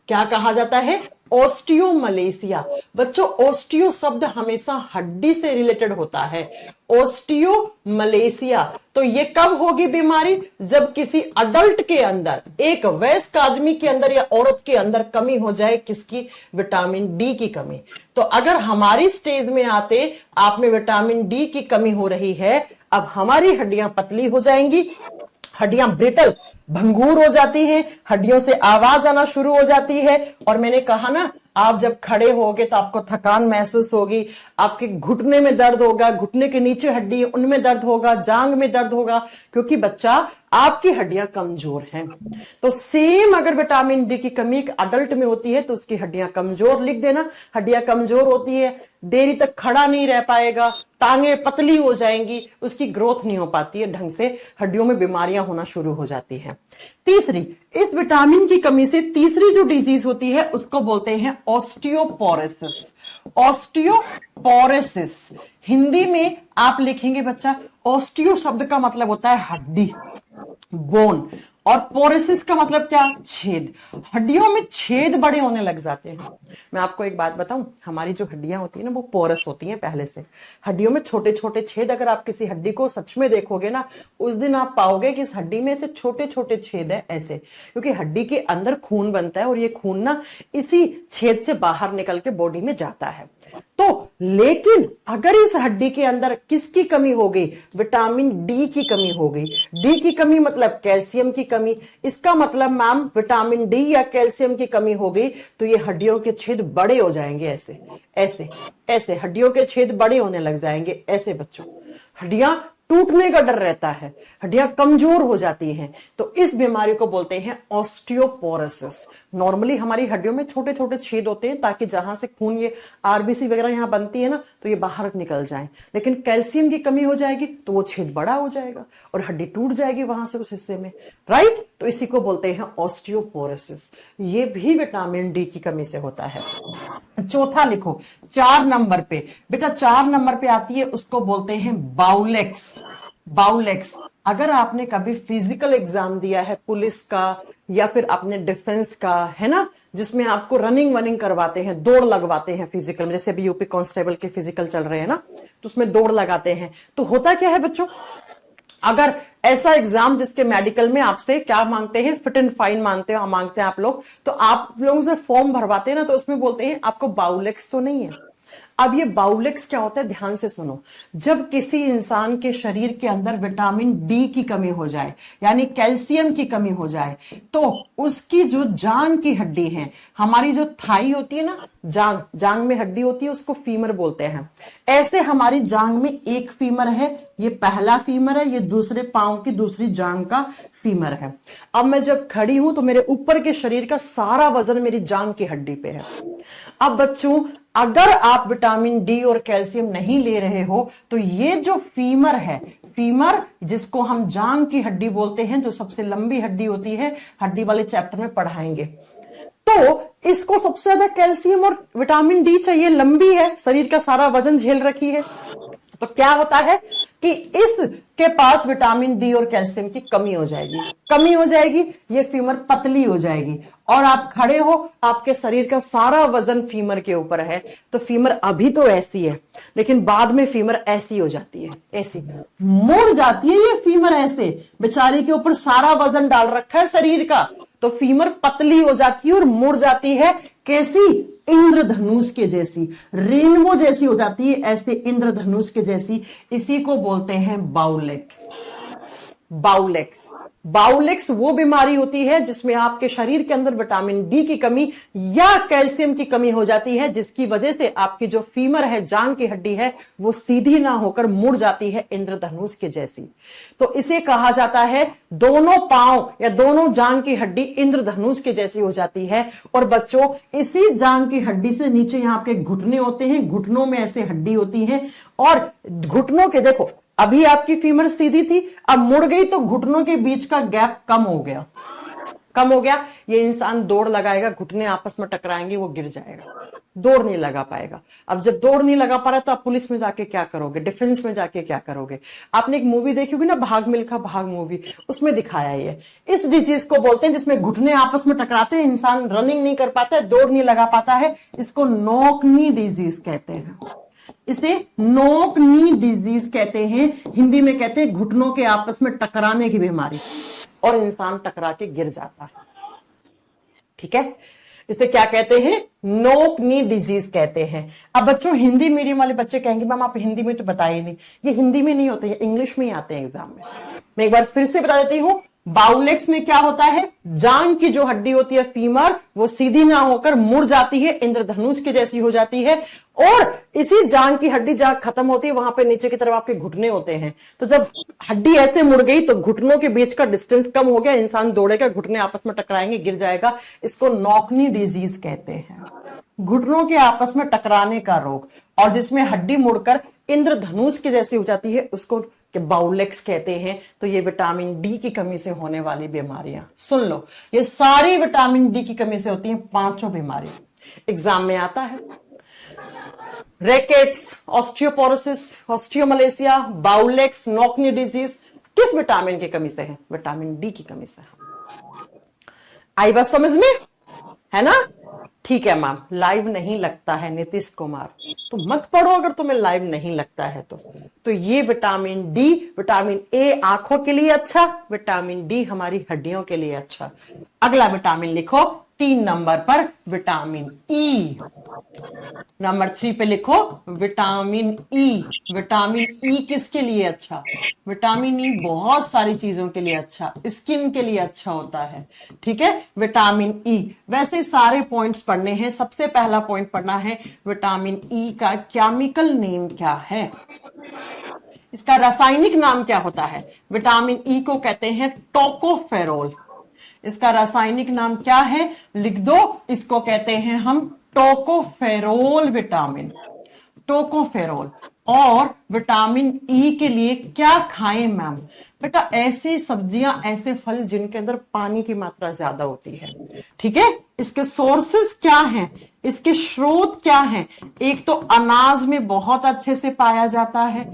क्या कहा जाता है, ऑस्टियोमलेशिया। बच्चों ऑस्टियो शब्द हमेशा हड्डी से रिलेटेड होता है, ऑस्टियोमलेशिया। तो ये कब होगी बीमारी, जब किसी अडल्ट के अंदर, एक वयस्क आदमी के अंदर या औरत के अंदर कमी हो जाए, किसकी, विटामिन डी की कमी। तो अगर हमारी स्टेज में आते आप में विटामिन डी की कमी हो रही है, अब हमारी हड्डियां पतली हो जाएंगी, हड्डियां ब्रिटल भंगूर हो जाती हैं, हड्डियों से आवाज आना शुरू हो जाती है। और मैंने कहा ना, आप जब खड़े होगे तो आपको थकान महसूस होगी, आपके घुटने में दर्द होगा, घुटने के नीचे हड्डी है उनमें दर्द होगा, जांग में दर्द होगा, क्योंकि बच्चा आपकी हड्डियां कमजोर हैं। तो सेम अगर विटामिन डी की कमी एक अडल्ट में होती है तो उसकी हड्डियां कमजोर, लिख देना, हड्डियां कमजोर होती है, देरी तक खड़ा नहीं रह पाएगा, टांगे पतली हो जाएंगी, उसकी ग्रोथ नहीं हो पाती है ढंग से, हड्डियों में बीमारियां होना शुरू हो जाती हैं। तीसरी, इस विटामिन की कमी से तीसरी जो डिजीज होती है उसको बोलते हैं ऑस्टियोपोरोसिस। ऑस्टियोपोरोसिस हिंदी में आप लिखेंगे बच्चा, ऑस्टियो शब्द का मतलब होता है हड्डी, बोन, और पोरोसिस का मतलब क्या, छेद। हड्डियों में छेद बड़े होने लग जाते हैं। मैं आपको एक बात बताऊं, हमारी जो हड्डियां होती है ना वो पोरस होती हैं पहले से। हड्डियों में छोटे छोटे छेद, अगर आप किसी हड्डी को सच में देखोगे ना उस दिन आप पाओगे कि इस हड्डी में से छोटे छोटे छेद है ऐसे, क्योंकि हड्डी के अंदर खून बनता है और ये खून ना इसी छेद से बाहर निकल के बॉडी में जाता है। तो लेकिन अगर इस हड्डी के अंदर किसकी कमी हो गई, विटामिन डी की कमी हो गई। डी की कमी मतलब कैल्शियम की कमी, इसका मतलब मैम विटामिन डी या कैल्शियम की कमी हो गई तो ये हड्डियों के छेद बड़े हो जाएंगे, ऐसे ऐसे ऐसे हड्डियों के छेद बड़े होने लग जाएंगे ऐसे। बच्चों हड्डियां टूटने का डर रहता है, हड्डियां कमजोर हो जाती हैं, तो इस बीमारी को बोलते हैं ऑस्टियोपोरोसिस। नॉर्मली हमारी हड्डियों में छोटे छोटे छेद होते हैं ताकि जहां से खून, ये आरबीसी वगैरह यहां बनती है ना, तो ये बाहर निकल जाए। लेकिन कैल्शियम की कमी हो जाएगी तो वो छेद बड़ा हो जाएगा और हड्डी टूट जाएगी वहां से उस हिस्से में, राइट। तो इसी को बोलते हैं ऑस्टियोपोरोसिस। ये भी विटामिन डी की कमी से होता है। चौथा लिखो 4 नंबर पे, बेटा 4 नंबर पे आती है, उसको बोलते हैं बाउलेक्स। बाउलेक्स, अगर आपने कभी फिजिकल एग्जाम दिया है पुलिस का या फिर अपने डिफेंस का, है ना, जिसमें आपको रनिंग वनिंग करवाते हैं, दौड़ लगवाते हैं फिजिकल में, जैसे अभी यूपी कांस्टेबल के फिजिकल चल रहे हैं ना, तो उसमें दौड़ लगाते हैं। तो होता क्या है बच्चों, अगर ऐसा एग्जाम जिसके मेडिकल में आपसे क्या मांगते हैं, फिट एंड फाइन मांगते हैं आप लोग, तो आप लोगों से फॉर्म भरवाते हैं ना, तो उसमें बोलते हैं आपको बाउलेक्स तो नहीं है, अब ये बाउलेक्स क्या होता है, ध्यान से सुनो। जब किसी इंसान के शरीर के अंदर विटामिन डी की कमी हो जाए, यानी कैल्शियम की कमी हो जाए, तो उसकी जो जांग की हड्डी है, हमारी जो थाई होती है ना, जांग में हड्डी होती है, उसको फीमर बोलते हैं। ऐसे हमारी जांग में एक फीमर है, ये पहला फीमर है, ये दूसरे पांव की दूसरी जांग का फीमर है। अब मैं जब खड़ी हूं तो मेरे ऊपर के शरीर का सारा वजन मेरी जांग की हड्डी पे है। अब बच्चों, अगर आप विटामिन डी और कैल्शियम नहीं ले रहे हो तो ये जो फीमर है, फीमर जिसको हम जांग की हड्डी बोलते हैं, जो सबसे लंबी हड्डी होती है, हड्डी वाले चैप्टर में पढ़ाएंगे, तो इसको सबसे ज्यादा कैल्शियम और विटामिन डी चाहिए, लंबी है, शरीर का सारा वजन झेल रखी है। तो क्या होता है कि इसके पास विटामिन डी और कैल्शियम की कमी हो जाएगी, ये फीमर पतली हो जाएगी, और आप खड़े हो, आपके शरीर का सारा वजन फीमर के ऊपर है, तो फीमर अभी तो ऐसी है, लेकिन बाद में फीमर ऐसी हो जाती है, ऐसी मुड़ जाती है। ये फीमर ऐसे, बेचारी के ऊपर सारा वजन डाल रखा है शरीर का, तो फीमर पतली हो जाती है और मुड़ जाती है, कैसी, इंद्रधनुष के जैसी, रेनबो जैसी हो जाती है, ऐसे इंद्रधनुष के जैसी। इसी को बोलते हैं बाउलेक्स। बाउलेक्स वो बीमारी होती है जिसमें आपके शरीर के अंदर विटामिन डी की कमी या कैल्शियम की कमी हो जाती है, जिसकी वजह से आपकी जो फीमर है, जांग की हड्डी है, वो सीधी ना होकर मुड़ जाती है, इंद्रधनुष के जैसी। तो इसे कहा जाता है, दोनों पांव या दोनों जांग की हड्डी इंद्रधनुष के जैसी हो जाती है। और बच्चों, इसी जांग की हड्डी से नीचे यहाँ आपके घुटने होते हैं, घुटनों में ऐसे हड्डी होती है, और घुटनों के, देखो अभी आपकी फीमर सीधी थी, अब मुड़ गई, तो घुटनों के बीच का गैप कम हो गया। ये इंसान दौड़ लगाएगा, घुटने आपस में टकराएंगे, वो गिर जाएगा, दौड़ नहीं लगा पाएगा। अब जब दौड़ नहीं लगा पा रहा, तो आप पुलिस में जाके क्या करोगे, डिफेंस में जाके क्या करोगे। आपने एक मूवी देखी होगी ना, भाग मिल्खा भाग मूवी, उसमें दिखाया ये इस डिजीज को बोलते हैं, जिसमें घुटने आपस में टकराते हैं, इंसान रनिंग नहीं कर पाता है, दौड़ नहीं लगा पाता है, इसको नॉक नी डिजीज कहते हैं। इसे नॉक नी डिजीज कहते हैं, हिंदी में कहते हैं घुटनों के आपस में टकराने की बीमारी, और इंसान टकरा के गिर जाता है। ठीक है, इसे क्या कहते हैं, नॉक नी डिजीज कहते हैं। अब बच्चों, हिंदी मीडियम वाले बच्चे कहेंगे मैम आप हिंदी में तो बताइए नहीं, ये हिंदी में नहीं होते, ये इंग्लिश में ही आते हैं एग्जाम में। मैं एक बार फिर से बता देती हूं, बाउलेक्स में क्या होता है, जांग की जो हड्डी होती है फीमर, वो सीधी ना होकर मुड़ जाती है, इंद्रधनुष की जैसी हो जाती है, और इसी जांग की हड्डी जहां खत्म होती है, वहां पे नीचे की तरफ आपके घुटने होते हैं। तो जब हड्डी ऐसे मुड़ गई, तो घुटनों के बीच का डिस्टेंस कम हो गया, इंसान दौड़ेगा, घुटने आपस में टकराएंगे, गिर जाएगा। इसको नॉक नी डिजीज कहते हैं, घुटनों के आपस में टकराने का रोग, और जिसमें हड्डी मुड़कर इंद्रधनुष की जैसी हो जाती है, उसको बाउलेक्स कहते हैं। तो ये विटामिन डी की कमी से होने वाली बीमारियां, सुन लो, ये सारी विटामिन डी की कमी से होती हैं, पांचों बीमारियां एग्जाम में आता है। Rackets, osteoporosis, osteomalacia, बाउलेक्स, knock knee disease किस विटामिन की कमी से है, विटामिन डी की कमी से। आई बात समझ में, है ना। ठीक है मैम, लाइव नहीं लगता है नीतीश कुमार, तो मत पढ़ो अगर तुम्हें लाइव नहीं लगता है तो ये विटामिन डी, विटामिन ए आंखों के लिए अच्छा, विटामिन डी हमारी हड्डियों के लिए अच्छा। अगला विटामिन लिखो 3 नंबर पर, विटामिन ई। नंबर 3 पे लिखो विटामिन ई। विटामिन ई किसके लिए अच्छा, विटामिन ई बहुत सारी चीजों के लिए अच्छा, स्किन के लिए अच्छा होता है। ठीक है, विटामिन ई। वैसे सारे पॉइंट्स पढ़ने हैं। सबसे पहला पॉइंट पढ़ना है, विटामिन ई का केमिकल नेम क्या है, इसका रासायनिक नाम क्या होता है। विटामिन ई को कहते हैं टोकोफेरोल। इसका रासायनिक नाम क्या है, लिख दो, इसको कहते हैं हम टोकोफेरोल विटामिन, टोकोफेरोल। और विटामिन ई के लिए क्या खाएं मैम, बेटा ऐसी सब्जियां, ऐसे फल जिनके अंदर पानी की मात्रा ज्यादा होती है। ठीक है, इसके सोर्सेस क्या हैं, इसके स्रोत क्या हैं। एक तो अनाज में बहुत अच्छे से पाया जाता है,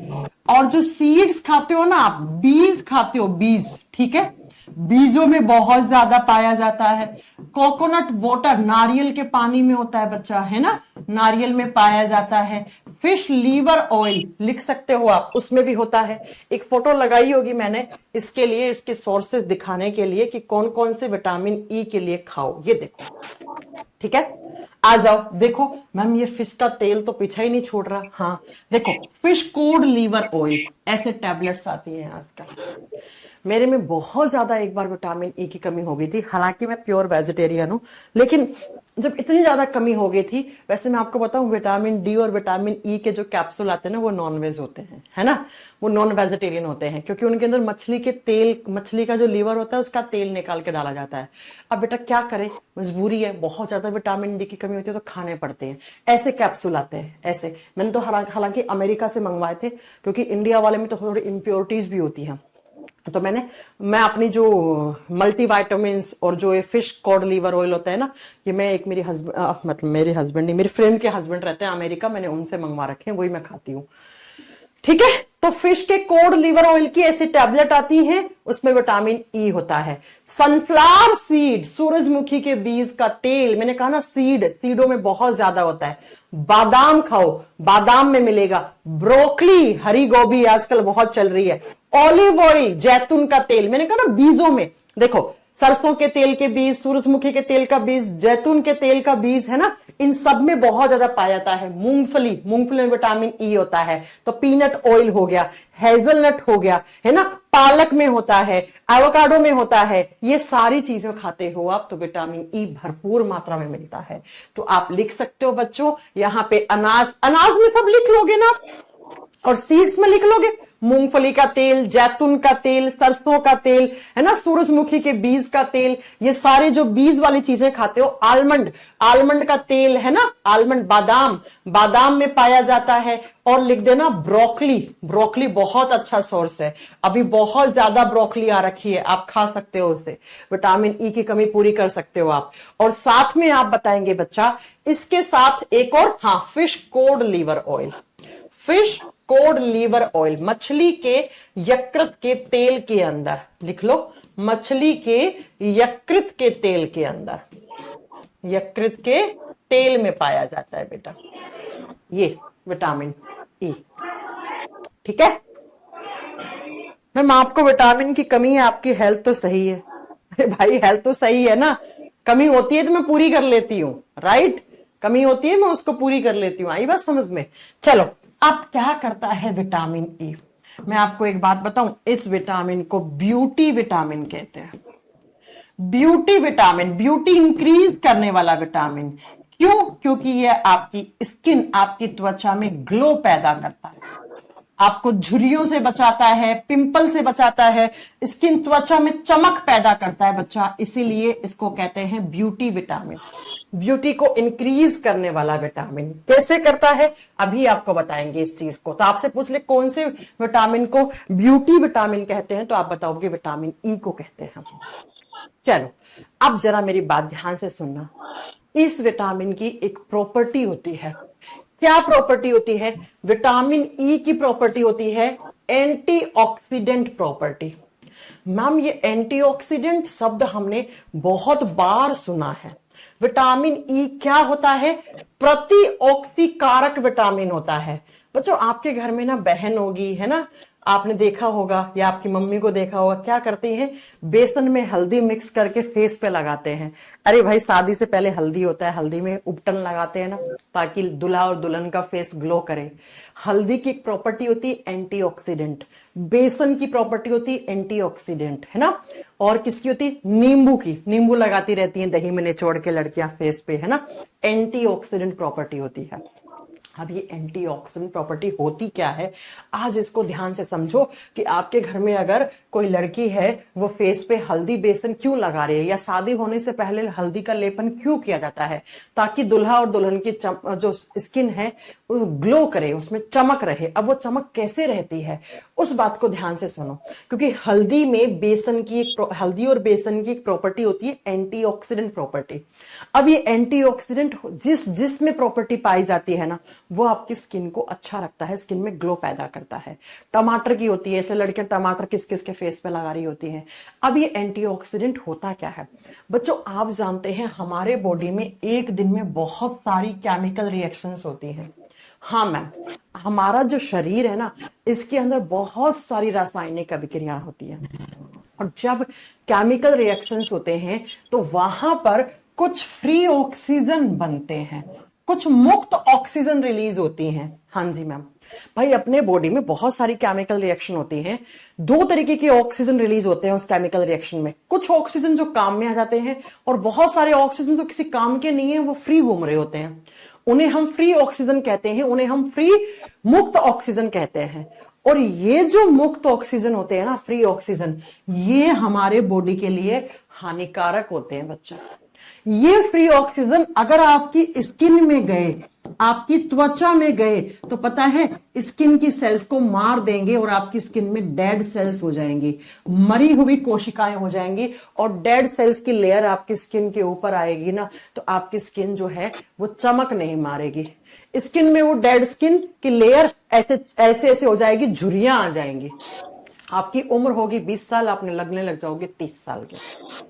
और जो सीड्स खाते हो ना आप, बीज खाते हो, बीज, ठीक है, बीजों में बहुत ज्यादा पाया जाता है। कोकोनट वाटर, नारियल के पानी में होता है बच्चा, है ना, नारियल में पाया जाता है। फिश लीवर ऑयल लिख सकते हो आप, उसमें भी होता है। एक फोटो लगाई होगी मैंने इसके लिए, इसके सोर्सेस दिखाने के लिए कि कौन कौन से विटामिन ई के लिए खाओ। ये देखो, ठीक है, आ जाओ देखो। मैम ये फिश का तेल तो पीछा ही नहीं छोड़ रहा। हाँ देखो, फिश कोड लीवर ऑयल ऐसे टैबलेट्स आती हैं आजकल। मेरे में बहुत ज्यादा एक बार विटामिन ई की कमी हो गई थी, हालांकि मैं प्योर वेजिटेरियन हूं, लेकिन जब इतनी ज्यादा कमी हो गई थी, वैसे मैं आपको बताऊं विटामिन डी और विटामिन ई के जो कैप्सूल आते हैं ना, वो नॉन वेज होते हैं, है ना, वो नॉन वेजिटेरियन होते हैं, क्योंकि उनके अंदर मछली के तेल, मछली का जो लीवर होता है उसका तेल निकाल के डाला जाता है। अब बेटा क्या करे, मजबूरी है, बहुत ज्यादा विटामिन डी की कमी होती है तो खाने पड़ते हैं। ऐसे कैप्सूल आते हैं ऐसे, मैंने तो हालांकि अमेरिका से मंगवाए थे, क्योंकि इंडिया वाले में तो थोड़ी इम्प्योरिटीज भी होती हैं। तो मैं अपनी जो मल्टीविटामिन्स और जो ये फिश कॉड लीवर ऑयल होता है ना, ये मैं एक मेरी मतलब मेरे हस्बैंड नहीं, मेरे फ्रेंड के हस्बैंड रहते हैं अमेरिका, मैंने उनसे मंगवा रखे हैं, वही मैं खाती हूँ। ठीक है, तो फिश के कोड लीवर ऑयल की ऐसी टैबलेट आती है, उसमें विटामिन ई होता है। सनफ्लावर सीड, सूरजमुखी के बीज का तेल, मैंने कहा ना सीडों में बहुत ज्यादा होता है। बादाम खाओ, बादाम में मिलेगा। ब्रोकली, हरी गोभी आजकल बहुत चल रही है। ऑलिव ऑयल, जैतून का तेल, मैंने कहा ना बीजों में, देखो सरसों के तेल के बीज, सूरजमुखी के तेल का बीज, जैतून के तेल का बीज, है ना, इन सब में बहुत ज्यादा पाया जाता है। मूंगफली में विटामिन ई होता है। तो पीनट ऑयल हो गया, हेजलनट हो गया, है ना, पालक में होता है, एवोकाडो में होता है। ये सारी चीजें खाते हो आप तो विटामिन ई भरपूर मात्रा में मिलता है। तो आप लिख सकते हो बच्चों, यहां पे अनाज में सब लिख लोगे ना, और सीड्स में लिख लोगे, मूंगफली का तेल, जैतून का तेल, सरसों का तेल, है ना, सूरजमुखी के बीज का तेल, ये सारे जो बीज वाली चीजें खाते हो। आलमंड का तेल, है ना, आलमंड, बादाम में पाया जाता है। और लिख देना ब्रोकली बहुत अच्छा सोर्स है, अभी बहुत ज्यादा ब्रोकली आ रखी है, आप खा सकते हो उसे, विटामिन ई की कमी पूरी कर सकते हो आप। और साथ में आप बताएंगे बच्चा, इसके साथ एक और, हाँ, fish cod liver oil, fish cod liver oil, मछली के यकृत के तेल के अंदर, लिख लो, मछली के यकृत के तेल के अंदर, यकृत के तेल में पाया जाता है बेटा ये विटामिन ई। ठीक है मैम, आपको विटामिन की कमी है, आपकी हेल्थ तो सही है। अरे भाई हेल्थ तो सही है ना, कमी होती है तो मैं पूरी कर लेती हूँ, राइट, कमी होती है मैं उसको पूरी कर लेती हूँ। आई बात समझ में? चलो, अब क्या करता है विटामिन ई, मैं आपको एक बात बताऊं, इस विटामिन को ब्यूटी विटामिन कहते हैं। ब्यूटी विटामिन, ब्यूटी इंक्रीज करने वाला विटामिन। क्यों? क्योंकि ये आपकी स्किन, आपकी त्वचा में ग्लो पैदा करता है, आपको झुर्रियों से बचाता है, पिंपल से बचाता है, स्किन त्वचा में चमक पैदा करता है बच्चा, इसीलिए इसको कहते हैं ब्यूटी विटामिन। ब्यूटी को इंक्रीज करने वाला विटामिन। कैसे करता है अभी आपको बताएंगे इस चीज को। तो आपसे पूछ ले कौन से विटामिन को ब्यूटी विटामिन कहते हैं, तो आप बताओगे विटामिन ई को कहते हैं। चलो अब जरा मेरी बात ध्यान से सुनना, इस विटामिन की एक प्रॉपर्टी होती है। क्या प्रॉपर्टी होती है? विटामिन ई की प्रॉपर्टी होती है एंटीऑक्सीडेंट प्रॉपर्टी। मैम ये एंटीऑक्सीडेंट शब्द हमने बहुत बार सुना है। विटामिन ई क्या होता है? प्रतिऑक्सीकारक विटामिन होता है। बच्चों आपके घर में ना बहन होगी, है ना, आपने देखा होगा या आपकी मम्मी को देखा होगा, क्या करती हैं, बेसन में हल्दी मिक्स करके फेस पे लगाते हैं। अरे भाई शादी से पहले हल्दी होता है, हल्दी में उपटन लगाते हैं ना, ताकि दूल्हा और दुल्हन का फेस ग्लो करे। हल्दी की एक प्रॉपर्टी होती है एंटीऑक्सीडेंट, बेसन की प्रॉपर्टी होती है एंटीऑक्सीडेंट, है ना। और किसकी होती है? नींबू की, नींबू लगाती रहती हैं दही में निचोड़ के लड़कियां फेस पे, है ना, एंटीऑक्सीडेंट प्रॉपर्टी होती है। अब ये एंटीऑक्सीडेंट प्रॉपर्टी होती क्या है, आज इसको ध्यान से समझो कि आपके घर में अगर कोई लड़की है, वो फेस पे हल्दी बेसन क्यों लगा रही है, या शादी होने से पहले हल्दी का लेपन क्यों किया जाता है, ताकि दुल्हा और दुल्हन की जो स्किन है वो ग्लो करे, उसमें चमक रहे। अब वो चमक कैसे रहती है, उस बात को ध्यान से सुनो, क्योंकि हल्दी में बेसन की हल्दी और बेसन की एक प्रॉपर्टी होती है एंटीऑक्सीडेंट प्रॉपर्टी। अब ये एंटीऑक्सीडेंट जिसमें प्रॉपर्टी पाई जाती है ना, वो आपकी स्किन को अच्छा रखता है, स्किन में ग्लो पैदा करता है। टमाटर की होती है, इसलिए लड़कियां टमाटर किस किस के फेस पे लगा रही होती हैं। अब ये एंटीऑक्सीडेंट होता क्या है बच्चों, आप जानते हैं हमारे बॉडी में एक दिन में बहुत सारी केमिकल रिएक्शंस होती हैं, हाँ मैम, हमारा जो शरीर है ना, इसके अंदर बहुत सारी रासायनिक अभिक्रिया होती है, और जब केमिकल रिएक्शंस होते हैं तो वहां पर कुछ फ्री ऑक्सीजन बनते हैं, कुछ मुक्त ऑक्सीजन रिलीज होती हैं। हाँ जी मैम, भाई अपने बॉडी में बहुत सारी केमिकल रिएक्शन होती हैं, दो तरीके के ऑक्सीजन रिलीज होते हैं उस केमिकल रिएक्शन में। कुछ ऑक्सीजन जो काम में आ जाते हैं, और बहुत सारे ऑक्सीजन जो किसी काम के नहीं है, वो फ्री घूम रहे होते हैं, उन्हें हम फ्री ऑक्सीजन कहते हैं, उन्हें हम फ्री मुक्त ऑक्सीजन कहते हैं। और ये जो मुक्त ऑक्सीजन होते हैं ना, फ्री ऑक्सीजन, ये हमारे बॉडी के लिए हानिकारक होते हैं बच्चों। ये फ्री ऑक्सीजन अगर आपकी स्किन में गए, आपकी त्वचा में गए, तो पता है स्किन की सेल्स को मार देंगे और आपकी स्किन में डेड सेल्स हो जाएंगी, मरी हुई कोशिकाएं हो जाएंगी, और डेड सेल्स की लेयर आपकी स्किन के ऊपर आएगी ना, तो आपकी स्किन जो है वो चमक नहीं मारेगी। स्किन में वो डेड स्किन की लेयर ऐसे ऐसे ऐसे हो जाएगी, झुर्रियां आ जाएंगी। आपकी उम्र होगी 20 साल, आपने लगने लग जाओगे 30 साल के।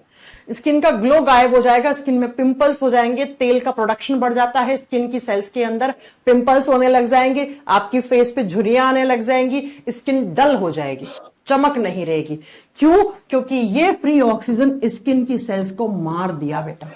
स्किन का ग्लो गायब हो जाएगा, स्किन में पिंपल्स हो जाएंगे, तेल का प्रोडक्शन बढ़ जाता है स्किन की सेल्स के अंदर, पिंपल्स होने लग जाएंगे, आपकी फेस पे झुर्रियां आने लग जाएंगी, स्किन डल हो जाएगी, चमक नहीं रहेगी। क्यों? क्योंकि ये फ्री ऑक्सीजन स्किन की सेल्स को मार दिया बेटा।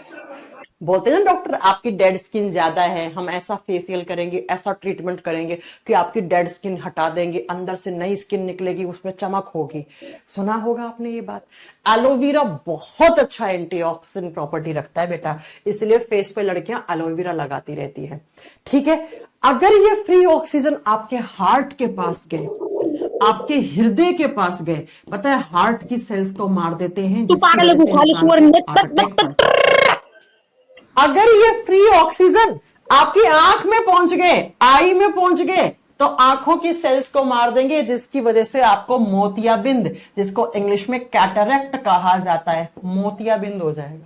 बोलते हैं ना डॉक्टर, आपकी डेड स्किन ज्यादा है, हम ऐसा फेशियल करेंगे, ऐसा ट्रीटमेंट करेंगे कि आपकी डेड स्किन हटा देंगे, अंदर से नई स्किन निकलेगी, उसमें चमक होगी। सुना होगा आपने ये बात। एलोवेरा बहुत अच्छा एंटीऑक्सीडेंट प्रॉपर्टी रखता है बेटा, इसलिए फेस पे लड़कियां एलोवेरा लगाती रहती है। ठीक है, अगर ये फ्री ऑक्सीजन आपके हार्ट के पास गए, आपके हृदय के पास गए, पता है हार्ट की सेल्स को मार देते हैं, जिसकी वजह से इंसान को हार्ट अटैक पड़ सकता है। अगर ये फ्री ऑक्सीजन आपकी आंख में पहुंच गए, आई में पहुंच गए, तो आंखों की सेल्स को मार देंगे, जिसकी वजह से आपको मोतियाबिंद, जिसको इंग्लिश में कैटरेक्ट कहा जाता है, मोतियाबिंद हो जाएगा।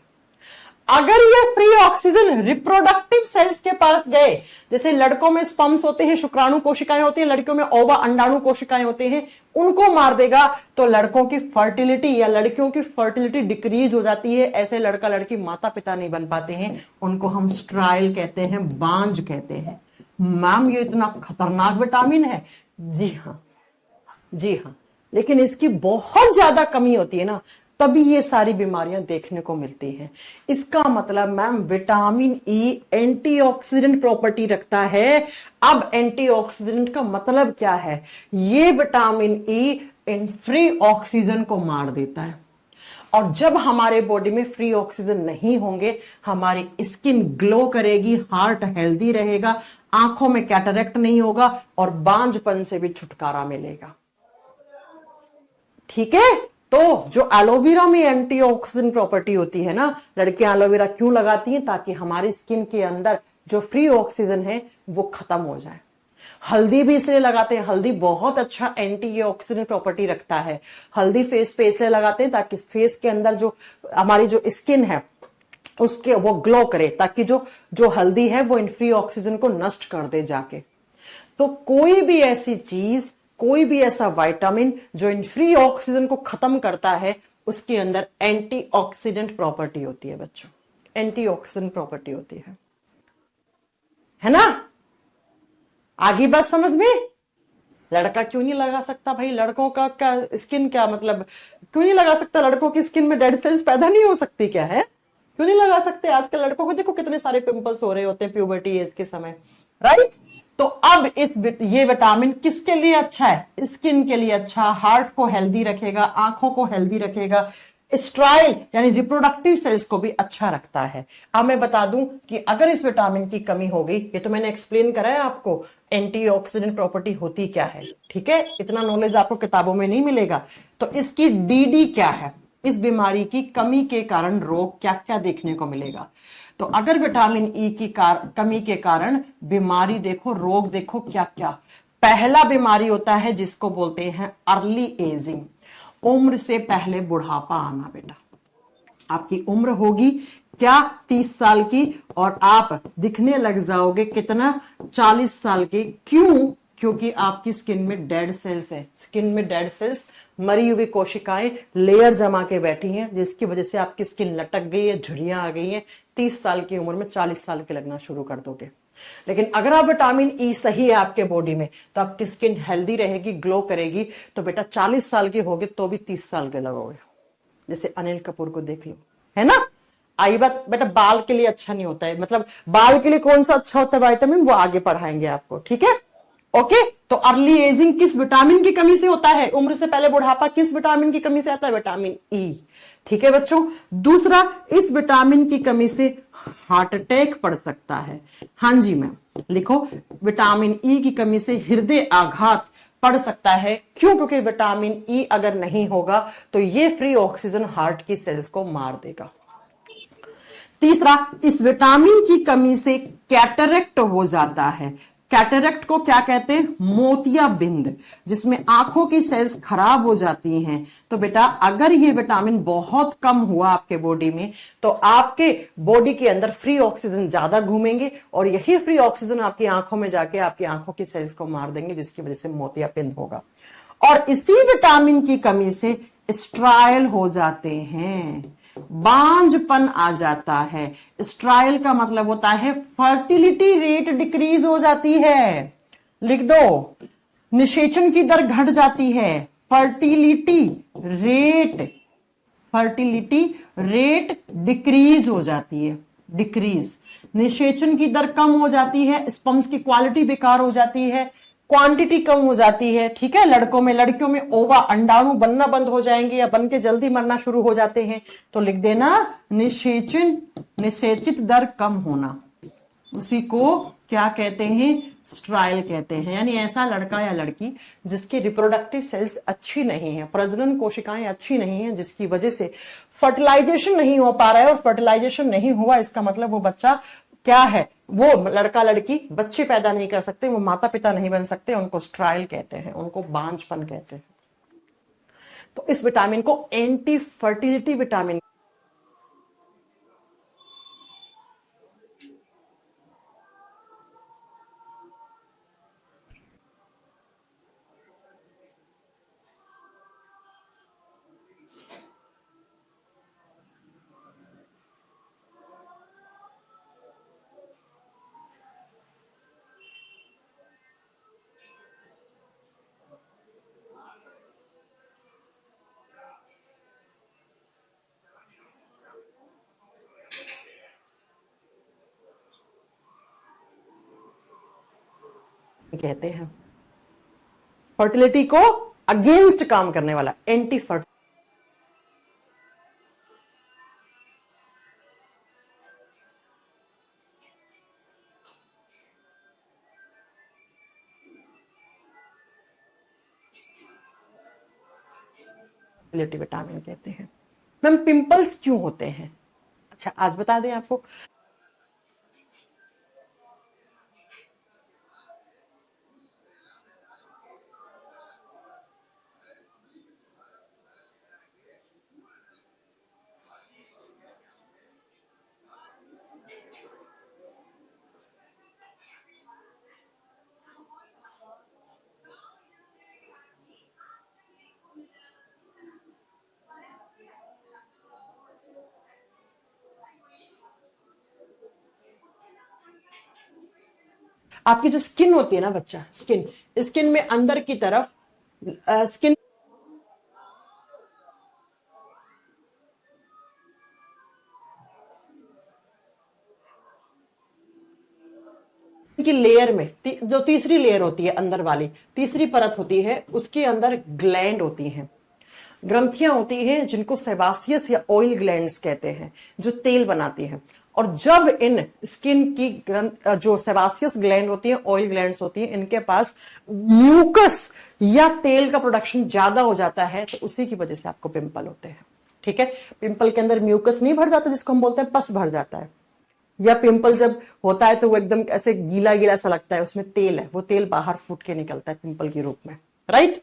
अगर ये फ्री ऑक्सीजन रिप्रोडक्टिव सेल्स के पास गए, जैसे लड़कों में स्पर्म्स होते हैं, शुक्राणु कोशिकाएं होती हैं, लड़कियों में ओवा अंडाणु कोशिकाएं होते हैं, उनको मार देगा, तो लड़कों की फर्टिलिटी या लड़कियों की फर्टिलिटी डिक्रीज हो जाती है। ऐसे लड़का लड़की माता पिता नहीं बन पाते हैं, उनको हम स्ट्राइल कहते हैं, बांझ कहते हैं। मैम ये इतना खतरनाक विटामिन है। जी हाँ, जी हाँ, लेकिन इसकी बहुत ज्यादा कमी होती है ना, तभी ये सारी बीमारियां देखने को मिलती हैं। इसका मतलब ma'am vitamin E antioxidant property रखता है। अब एंटीऑक्सीडेंट का मतलब क्या है? ये vitamin E in free oxygen को मार देता है, और जब हमारे बॉडी में फ्री ऑक्सीजन नहीं होंगे, हमारी स्किन ग्लो करेगी, हार्ट हेल्दी रहेगा, आंखों में कैटरेक्ट नहीं होगा, और बांझपन से भी छुटकारा मिलेगा। ठीक है, तो जो एलोवेरा में एंटीऑक्सीडेंट प्रॉपर्टी होती है ना, लड़कियां एलोवेरा क्यों लगाती हैं? ताकि हमारी स्किन के अंदर जो फ्री ऑक्सीजन है वो खत्म हो जाए। हल्दी भी इसलिए लगाते हैं, हल्दी बहुत अच्छा एंटीऑक्सीडेंट प्रॉपर्टी रखता है। हल्दी फेस पे इसलिए लगाते हैं ताकि फेस के अंदर जो हमारी जो स्किन है उसके वो ग्लो करे, ताकि जो हल्दी है वो इन फ्री ऑक्सीजन को नष्ट कर दे जाके। तो कोई भी ऐसी चीज, कोई भी ऐसा विटामिन जो इन फ्री ऑक्सीजन को खत्म करता है, उसके अंदर एंटीऑक्सीडेंट प्रॉपर्टी होती है बच्चों, एंटीऑक्सीडेंट प्रॉपर्टी होती है ना? आगे बात समझ में? लड़का क्यों नहीं लगा सकता भाई? लड़कों का क्या स्किन, क्या मतलब क्यों नहीं लगा सकता? लड़कों की स्किन में डेड सेल्स पैदा नहीं हो सकती क्या है? क्यों नहीं लगा सकते? आजकल लड़कों को देखो कितने सारे पिंपल्स हो रहे होते हैं प्यूबर्टी एज के समय, राइट? तो अब ये विटामिन किसके लिए अच्छा है? स्किन के लिए अच्छा, हार्ट को हेल्दी रखेगा, आंखों को हेल्दी रखेगा, स्ट्राइल यानी रिप्रोडक्टिव सेल्स को भी अच्छा रखता है। अब मैं बता दूं कि अगर इस विटामिन की कमी हो गई, ये तो मैंने एक्सप्लेन करा है आपको एंटीऑक्सीडेंट प्रॉपर्टी होती क्या है, ठीक है? इतना नॉलेज आपको किताबों में नहीं मिलेगा। तो इसकी डीडी क्या है? इस बीमारी की कमी के कारण रोग क्या क्या देखने को मिलेगा? तो अगर विटामिन ई की कमी के कारण बीमारी देखो, रोग देखो क्या क्या। पहला बीमारी होता है जिसको बोलते हैं अर्ली एजिंग, उम्र से पहले बुढ़ापा आना। बेटा आपकी उम्र होगी क्या 30 साल की, और आप दिखने लग जाओगे कितना 40 साल के। क्यों? क्योंकि आपकी स्किन में डेड सेल्स है, स्किन में डेड सेल्स, मरी हुई कोशिकाएं लेयर जमा के बैठी हैं, जिसकी वजह से आपकी स्किन लटक गई है, झुर्रियां आ गई हैं। 30 साल की उम्र में 40 साल के लगना शुरू कर दोगे। लेकिन अगर आप विटामिन ई सही है आपके बॉडी में तो आपकी स्किन हेल्दी रहेगी, ग्लो करेगी। तो बेटा 40 साल के होगे तो भी 30 साल के लगोगे। जैसे अनिल कपूर को देख लो, है ना। आई बात बेटा, बाल के लिए अच्छा नहीं होता है, मतलब बाल के लिए कौन सा अच्छा होता है विटामिन, वो आगे पढ़ाएंगे आपको, ठीक है। ओके, तो अर्ली एजिंग किस विटामिन की कमी से होता है, उम्र से पहले बुढ़ापा किस विटामिन की कमी से आता है, विटामिन ई। ठीक है बच्चों। दूसरा, इस विटामिन की कमी से हार्ट अटैक पड़ सकता है। हाँ जी मैम, लिखो, विटामिन ई की कमी से हृदय आघात पड़ सकता है। क्यों? क्योंकि विटामिन ई अगर नहीं होगा तो ये फ्री ऑक्सीजन हार्ट की सेल्स को मार देगा। तीसरा, इस विटामिन की कमी से कैटरेक्ट हो जाता है। कैटरेक्ट को क्या कहते हैं, मोतियाबिंद, जिसमें आंखों की सेल्स खराब हो जाती हैं। तो बेटा अगर ये विटामिन बहुत कम हुआ आपके बॉडी में तो आपके बॉडी के अंदर फ्री ऑक्सीजन ज्यादा घूमेंगे और यही फ्री ऑक्सीजन आपकी आंखों में जाके आपकी आंखों की सेल्स को मार देंगे, जिसकी वजह से मोतियाबिंद होगा। और इसी विटामिन की कमी से स्ट्रायल हो जाते हैं, बांझपन आ जाता है। स्ट्रायल का मतलब होता है फर्टिलिटी रेट डिक्रीज हो जाती है। लिख दो, निषेचन की दर घट जाती है। फर्टिलिटी रेट डिक्रीज हो जाती है, डिक्रीज। निषेचन की दर कम हो जाती है, स्पर्म्स की क्वालिटी बेकार हो जाती है, क्वांटिटी कम हो जाती है। ठीक है, लड़कों में, लड़कियों में ओवा, अंडाणु बनना बंद हो जाएंगे या बन के जल्दी मरना शुरू हो जाते हैं। तो लिख देना, निषेचित दर कम होना, उसी को क्या कहते हैं, स्ट्रायल कहते हैं। यानी ऐसा लड़का या लड़की जिसकी रिप्रोडक्टिव सेल्स अच्छी नहीं है, प्रजनन कोशिकाएं अच्छी नहीं है, जिसकी वजह से फर्टिलाइजेशन नहीं हो पा रहा है। और फर्टिलाइजेशन नहीं हुआ इसका मतलब वो बच्चा क्या है, वो लड़का लड़की बच्चे पैदा नहीं कर सकते, वो माता पिता नहीं बन सकते, उनको स्ट्रायल कहते हैं, उनको बांझपन कहते हैं। तो इस विटामिन को एंटी फर्टिलिटी विटामिन कहते हैं। फर्टिलिटी को अगेंस्ट काम करने वाला, एंटी फर्टिलिटी विटामिन कहते हैं। मैम पिंपल्स क्यों होते हैं? अच्छा आज बता दें आपको। आपकी जो स्किन होती है ना बच्चा, स्किन में अंदर की तरफ स्किन की लेयर में जो तीसरी लेयर होती है, अंदर वाली तीसरी परत होती है, उसके अंदर ग्लैंड होती हैं, ग्रंथियां होती हैं, जिनको सेबासियस या ऑयल ग्लैंड्स कहते हैं, जो तेल बनाती हैं। और जब इन स्किन की जो सेबासियस ग्लैंड होती है, ऑयल ग्लैंड्स होती हैं, इनके पास म्यूकस या तेल का प्रोडक्शन ज्यादा हो जाता है, तो उसी की वजह से आपको पिंपल होते हैं। ठीक है, पिंपल के अंदर म्यूकस नहीं भर जाता, जिसको हम बोलते हैं पस भर जाता है। या पिंपल जब होता है तो वो एकदम ऐसे गीला गीला सा लगता है, उसमें तेल है, वो तेल बाहर फूट के निकलता है पिंपल के रूप में, राइट।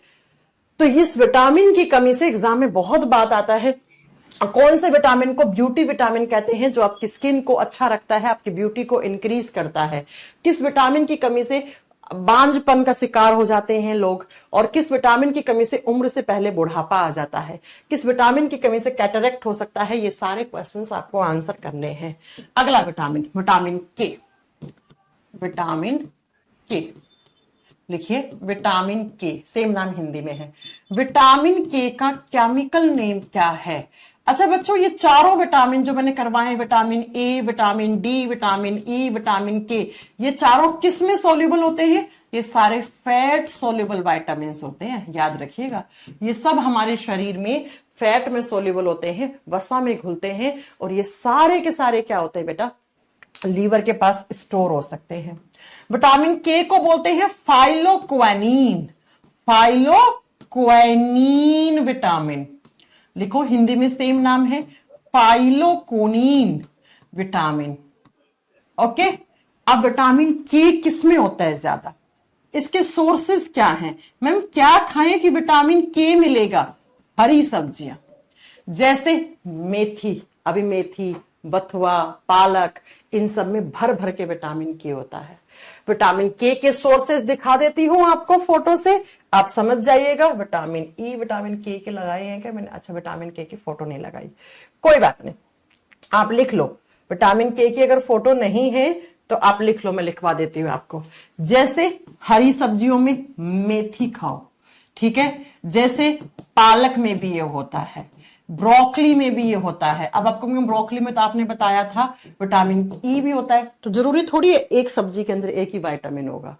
तो इस विटामिन की कमी से एग्जाम में बहुत बात आता है। कौन से विटामिन को ब्यूटी विटामिन कहते हैं, जो आपकी स्किन को अच्छा रखता है, आपकी ब्यूटी को इंक्रीज करता है। किस विटामिन की कमी से बांझपन का शिकार हो जाते हैं लोग, और किस विटामिन की कमी से उम्र से पहले बुढ़ापा आ जाता है, किस विटामिन की कमी से कैटरेक्ट हो सकता है, ये सारे क्वेश्चंस आपको आंसर करने हैं। अगला विटामिन, विटामिन के। विटामिन के, लिखिए विटामिन के, सेम नाम हिंदी में है। विटामिन के का केमिकल नेम क्या है? अच्छा बच्चों, ये चारों विटामिन जो मैंने करवाए हैं, vitamin A, vitamin D, vitamin E, vitamin के, ये चारों किस में सोल्यूबल होते हैं? ये सारे फैट सोल्यूबल विटामिन होते हैं, याद रखिएगा। ये सब हमारे शरीर में फैट में सोल्यूबल होते हैं, वसा में घुलते हैं, और ये सारे के सारे क्या होते हैं बेटा? लीवर के पास स्टोर हो सकते हैं। विटामिन के को बोलते हैं फाइलोक्वानिन, फाइलोक्वानिन विटामिन, लिखो हिंदी में सेम नाम है फाइलोकोनिन विटामिन। ओके, अब विटामिन के किस में होता है ज्यादा? इसके सोर्सेस क्या हैं? मैम क्या खाएं कि विटामिन के मिलेगा? हरी सब्जियां, जैसे मेथी, अभी मेथी, बथुआ, पालक, इन सब में भर भर के विटामिन के होता है। विटामिन के सोर्सेस दिखा देती हूं आपको फोटो से, आप समझ जाइएगा। विटामिन ई, विटामिन के लगाए हैं क्या मैंने? अच्छा, विटामिन के की फोटो नहीं लगाई, कोई बात नहीं, आप लिख लो। विटामिन के की अगर फोटो नहीं है तो आप लिख लो, मैं लिखवा देती हूं आपको। जैसे हरी सब्जियों में मेथी खाओ, ठीक है, जैसे पालक में भी ये होता है, ब्रोकली में भी ये होता है। अब आपको ब्रोकली में तो आपने बताया था विटामिन ई भी होता है, तो जरूरी थोड़ी है एक सब्जी के अंदर एक ही विटामिन होगा,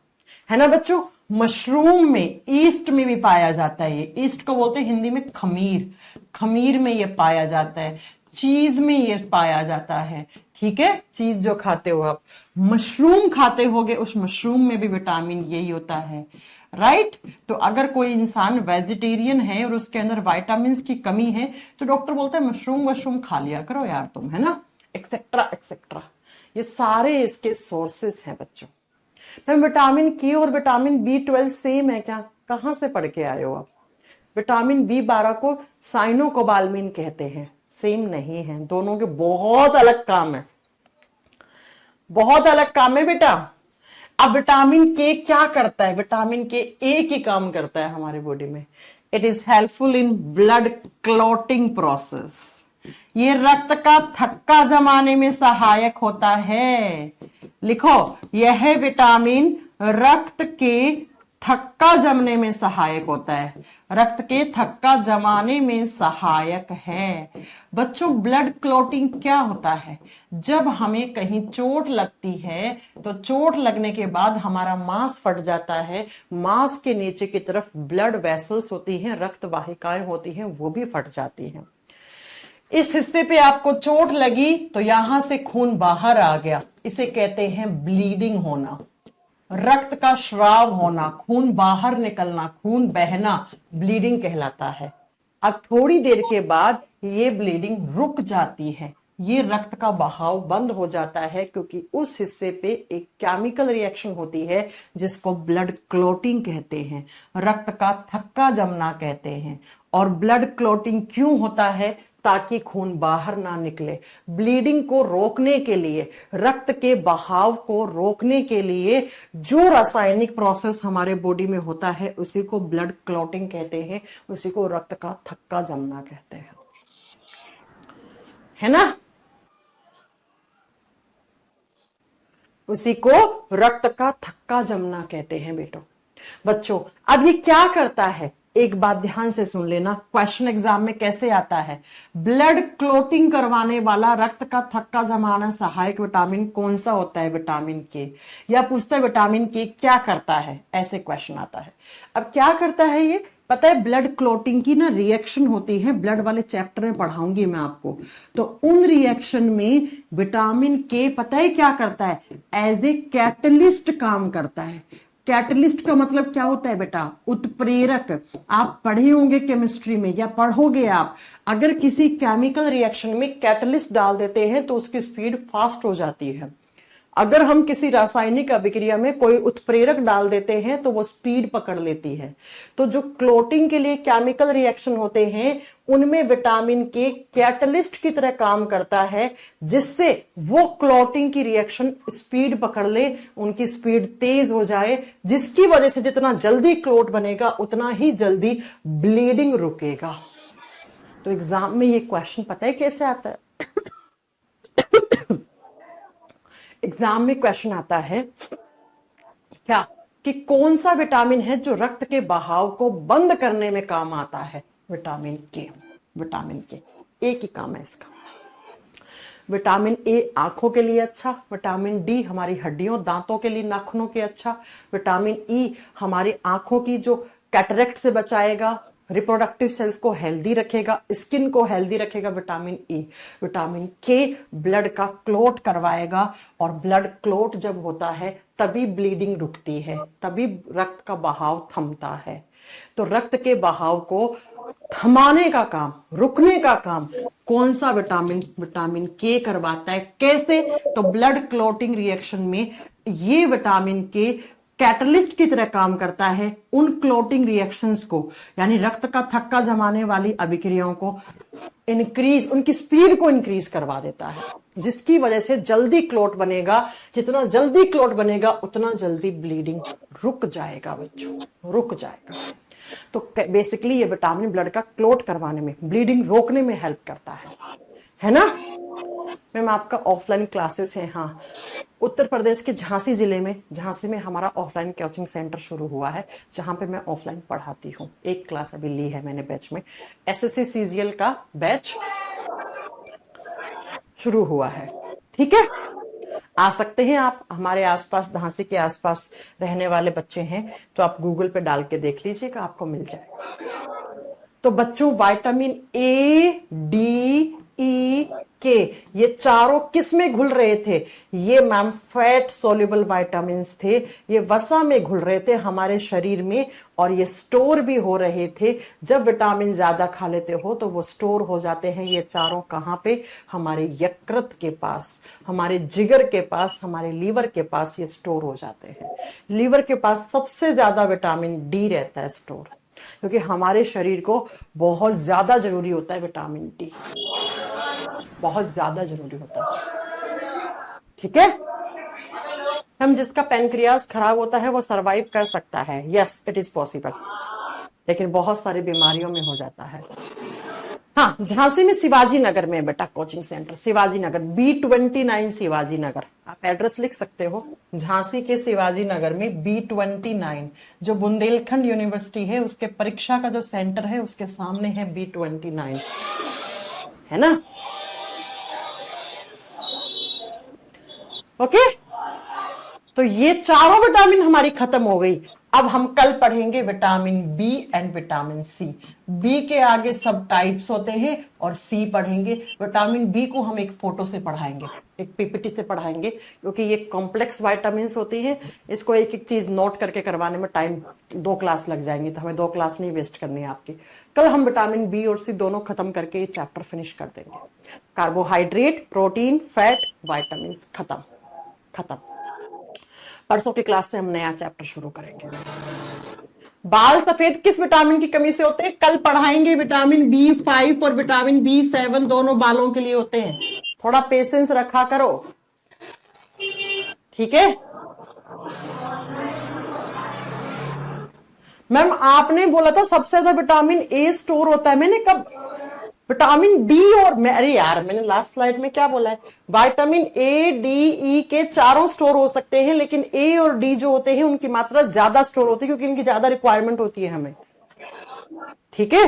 है ना बच्चों। मशरूम में, ईस्ट में भी पाया जाता है, ये ईस्ट को बोलते हैं हिंदी में खमीर, खमीर में ये पाया जाता है। चीज में ये पाया जाता है, ठीक है, चीज जो खाते हो आप, मशरूम खाते होगे, उस मशरूम में भी विटामिन यही होता है, राइट। तो अगर कोई इंसान वेजिटेरियन है और उसके अंदर विटामिन की कमी है तो डॉक्टर बोलता है मशरूम खा लिया करो यार तुम, है ना, एक्सेट्रा एक्सेट्रा। ये सारे इसके सोर्सेस हैं बच्चों। मैम विटामिन के और विटामिन B12 सेम है क्या? कहां से पढ़ के आए हो आप? विटामिन B12 को साइनोकोबाल्मिन कहते हैं, सेम नहीं है, दोनों के बहुत अलग काम है, बहुत अलग काम है बेटा। अब विटामिन के क्या करता है? विटामिन के एक ही काम करता है हमारे बॉडी में, it is helpful in blood clotting process. ये रक्त का थक्का जमाने में सहायक होता है। लिखो, यह विटामिन रक्त के थक्का जमने में सहायक होता है, रक्त के थक्का जमाने में सहायक है। बच्चों, ब्लड क्लॉटिंग क्या होता है? जब हमें कहीं चोट लगती है तो चोट लगने के बाद हमारा मांस फट जाता है, मांस के नीचे की तरफ ब्लड वेसल्स होती हैं, रक्त वाहिकाएं होती हैं, वो भी फट जाती हैं। इस हिस्से पे आपको चोट लगी तो यहां से खून बाहर आ गया, इसे कहते हैं ब्लीडिंग होना, रक्त का स्राव होना, खून बाहर निकलना, खून बहना ब्लीडिंग कहलाता है। अब थोड़ी देर के बाद ये ब्लीडिंग रुक जाती है, ये रक्त का बहाव बंद हो जाता है, क्योंकि उस हिस्से पे एक केमिकल रिएक्शन होती है जिसको ब्लड क्लॉटिंग कहते हैं, रक्त का थक्का जमना कहते हैं। और ब्लड क्लॉटिंग क्यों होता है? ताकि खून बाहर ना निकले, ब्लीडिंग को रोकने के लिए, रक्त के बहाव को रोकने के लिए जो रासायनिक प्रोसेस हमारे बॉडी में होता है उसी को ब्लड क्लॉटिंग कहते हैं, उसी को रक्त का थक्का जमना कहते हैं, है ना, उसी को रक्त का थक्का जमना कहते हैं बेटो। बच्चों, अब ये क्या करता है? एक बात ध्यान से सुन लेना, क्वेश्चन एग्जाम में कैसे आता है। ब्लड क्लोटिंग करवाने वाला, रक्त का थक्का जमाना सहायक विटामिन कौन सा होता है? विटामिन के। या पूछता है विटामिन के क्या करता है, ऐसे क्वेश्चन आता है। अब क्या करता है ये पता है? ब्लड क्लोटिंग की ना रिएक्शन होती है, ब्लड वाले चैप्टर में पढ़ाऊंगी मैं आपको। तो उन रिएक्शन में विटामिन के पता है क्या करता है? एज ए कैटलिस्ट काम करता है। कैटलिस्ट का मतलब क्या होता है बेटा? उत्प्रेरक। आप पढ़े होंगे केमिस्ट्री में या पढ़ोगे आप, अगर किसी केमिकल रिएक्शन में कैटलिस्ट डाल देते हैं तो उसकी स्पीड फास्ट हो जाती है। अगर हम किसी रासायनिक अभिक्रिया में कोई उत्प्रेरक डाल देते हैं तो वो स्पीड पकड़ लेती है। तो जो क्लोटिंग के लिए केमिकल रिएक्शन होते हैं उनमें विटामिन के कैटलिस्ट की तरह काम करता है, जिससे वो क्लोटिंग की रिएक्शन स्पीड पकड़ ले, उनकी स्पीड तेज हो जाए, जिसकी वजह से जितना जल्दी क्लोट बनेगा उतना ही जल्दी ब्लीडिंग रुकेगा। तो एग्जाम में ये क्वेश्चन पता है कैसे आता है? एग्जाम में क्वेश्चन आता है क्या कि कौन सा विटामिन है जो रक्त के बहाव को बंद करने में काम आता है? विटामिन के। विटामिन के एक ही काम है इसका। विटामिन ए आंखों के लिए अच्छा, विटामिन डी हमारी हड्डियों दांतों के लिए, नाखूनों के अच्छा, विटामिन ई हमारी आंखों की जो कैटरेक्ट से बचाएगा, रिप्रोडक्टिव सेल्स को हेल्दी रखेगा, स्किन को हेल्दी रखेगा विटामिन ई। विटामिन के ब्लड का क्लोट करवाएगा, और ब्लड क्लोट जब होता है तभी ब्लीडिंग रुकती है, तभी रक्त का बहाव थमता है। तो रक्त के बहाव को थमाने का काम, रुकने का काम कौन सा विटामिन? विटामिन के करवाता है। कैसे? तो ब्लड क्लोटिंग रिएक्शन में ये विटामिन के कैटलिस्ट की तरह काम करता है, उन क्लोटिंग रिएक्शंस को, यानी रक्त का थक्का जमाने वाली अभिक्रियाओं को इंक्रीज, उनकी स्पीड को इंक्रीज करवा देता है, जिसकी वजह से जल्दी क्लोट बनेगा। जितना जल्दी क्लोट बनेगा उतना जल्दी ब्लीडिंग रुक जाएगा बच्चों, रुक जाएगा। तो बेसिकली ये विटामिन ब्लड का क्लोट करवाने में, ब्लीडिंग रोकने में हेल्प करता है ना। मैम आपका ऑफलाइन क्लासेस है? हाँ, उत्तर प्रदेश के झांसी जिले में, झांसी में हमारा ऑफलाइन कोचिंग सेंटर शुरू हुआ है, जहां पे मैं ऑफलाइन पढ़ाती हूँ। एक क्लास अभी ली है मैंने बैच में, एसएससी सीजीएल का बैच शुरू हुआ है। ठीक है, आ सकते हैं आप। हमारे आसपास, झांसी के आसपास रहने वाले बच्चे हैं तो आप गूगल पे डाल के देख लीजिएगा, आपको मिल जाएगा। तो बच्चों विटामिन ए, डी, ई, के, ये चारों किस में घुल रहे थे? ये मैम फैट सोल्यूबल विटामिन्स थे, ये वसा में घुल रहे थे हमारे शरीर में, और ये स्टोर भी हो रहे थे। जब विटामिन ज्यादा खा लेते हो तो वो स्टोर हो जाते हैं। ये चारों कहां पे? हमारे यकृत के पास, हमारे जिगर के पास, हमारे लीवर के पास ये स्टोर हो जाते हैं। लीवर के पास सबसे ज्यादा विटामिन डी रहता है स्टोर, क्योंकि हमारे शरीर को बहुत ज्यादा जरूरी होता है विटामिन डी, बहुत ज्यादा जरूरी होता है। ठीक है, हम जिसका पेनक्रियास खराब होता है वो सरवाइव कर सकता है, यस इट इज पॉसिबल, लेकिन बहुत सारी बीमारियों में हो जाता है। हाँ, झांसी में शिवाजी नगर में बेटा coaching centre, Shivaji Nagar B29 Shivaji Nagar, आप एड्रेस लिख सकते हो। झांसी के शिवाजी नगर में B29, जो बुंदेलखंड यूनिवर्सिटी है उसके परीक्षा का जो सेंटर है उसके सामने है B29, है ना। ओके, तो ये चारों विटामिन हमारी खत्म हो गई। अब हम कल पढ़ेंगे vitamin B and vitamin C. B के आगे सब टाइप्स होते हैं और सी पढ़ेंगे। विटामिन बी को हम एक फोटो से पढ़ाएंगे, एक पीपीटी से पढ़ाएंगे, क्योंकि ये कॉम्प्लेक्स विटामिन होती है। इसको एक एक चीज नोट करके करवाने में टाइम 2 क्लास लग जाएंगी, तो हमें 2 क्लास नहीं वेस्ट करनी है आपकी। कल हम विटामिन बी और सी दोनों खत्म करके ये चैप्टर फिनिश कर देंगे। कार्बोहाइड्रेट, प्रोटीन, फैट, विटामिन खत्म खत्म। परसों की क्लास से हम नया चैप्टर शुरू करेंगे। बाल सफेद किस विटामिन की कमी से होते हैं? कल पढ़ाएंगे। विटामिन B5 और विटामिन B7 दोनों बालों के लिए होते हैं। थोड़ा पेशेंस रखा करो, ठीक है। मैम आपने बोला था सबसे ज्यादा विटामिन ए स्टोर होता है, मैंने कब? विटामिन डी और, अरे यार मैंने लास्ट स्लाइड में क्या बोला है? विटामिन ए, डी, ई के चारों स्टोर हो सकते हैं, लेकिन ए और डी जो होते हैं उनकी मात्रा ज्यादा स्टोर होती है, क्योंकि इनकी ज्यादा रिक्वायरमेंट होती है हमें, ठीक है।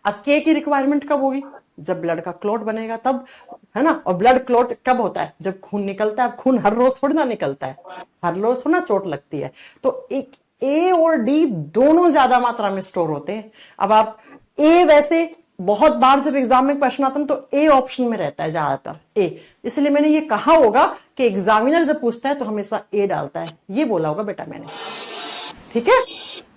अब के की रिक्वायरमेंट कब होगी? जब ब्लड का क्लॉट बनेगा तब, है ना। और ब्लड क्लॉट कब होता है? जब खून निकलता है। खून हर रोज थोड़ी ना निकलता है, हर रोज थोड़ा चोट लगती है। तो एक ए और डी दोनों ज्यादा मात्रा में स्टोर होते हैं। अब आप ए, वैसे बहुत बार जब एग्जाम में क्वेश्चन आता है तो ए ऑप्शन में रहता है ज्यादातर, ए, इसलिए मैंने ये कहा होगा कि एग्जामिनर जब पूछता है तो हमेशा ए डालता है, ये बोला होगा बेटा मैंने, ठीक है।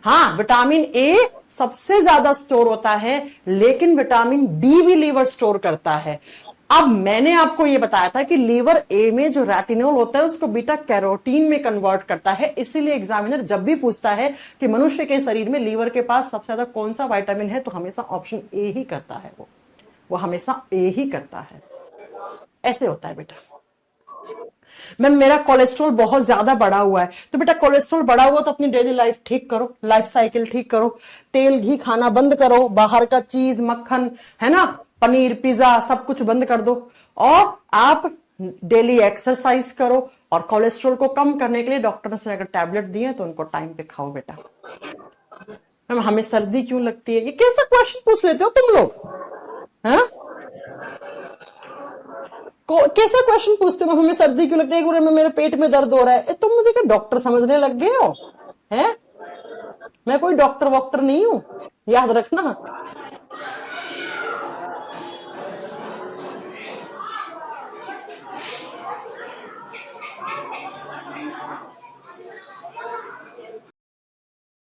हाँ, विटामिन ए सबसे ज्यादा स्टोर होता है, लेकिन विटामिन डी भी लीवर स्टोर करता है। अब मैंने आपको यह बताया था कि लीवर ए में जो रेटिनॉल होता है उसको बीटा कैरोटीन में कन्वर्ट करता है। इसीलिए एग्जामिनर जब भी पूछता है कि मनुष्य के शरीर में लीवर के पास सबसे ज्यादा कौन सा विटामिन है, तो हमेशा ऑप्शन ए ही करता है, वो हमेशा ए ही करता है। ऐसे होता है बेटा। मैम मेरा कोलेस्ट्रॉल बहुत ज्यादा बढ़ा हुआ है, तो बेटा कोलेस्ट्रॉल बढ़ा हुआ तो अपनी डेली लाइफ ठीक करो, लाइफ साइकिल ठीक करो, तेल घी खाना बंद करो, बाहर का चीज मक्खन, है ना, पनीर पिज्जा सब कुछ बंद कर दो, और आप डेली एक्सरसाइज करो, और कोलेस्ट्रॉल को कम करने के लिए डॉक्टर ने अगर टैबलेट दिए तो उनको टाइम पे खाओ बेटा। मैम हमें सर्दी क्यों लगती है, ये कैसा क्वेश्चन पूछ लेते हो तुम लोग, हाँ? कैसा क्वेश्चन पूछते हो, हमें सर्दी क्यों लगती है, एक बार में मेरे पेट में दर्द हो रहा है, तुम मुझे क्या डॉक्टर समझने लग गए हो, हैं? मैं कोई डॉक्टर वॉक्टर नहीं हूं, याद रखना।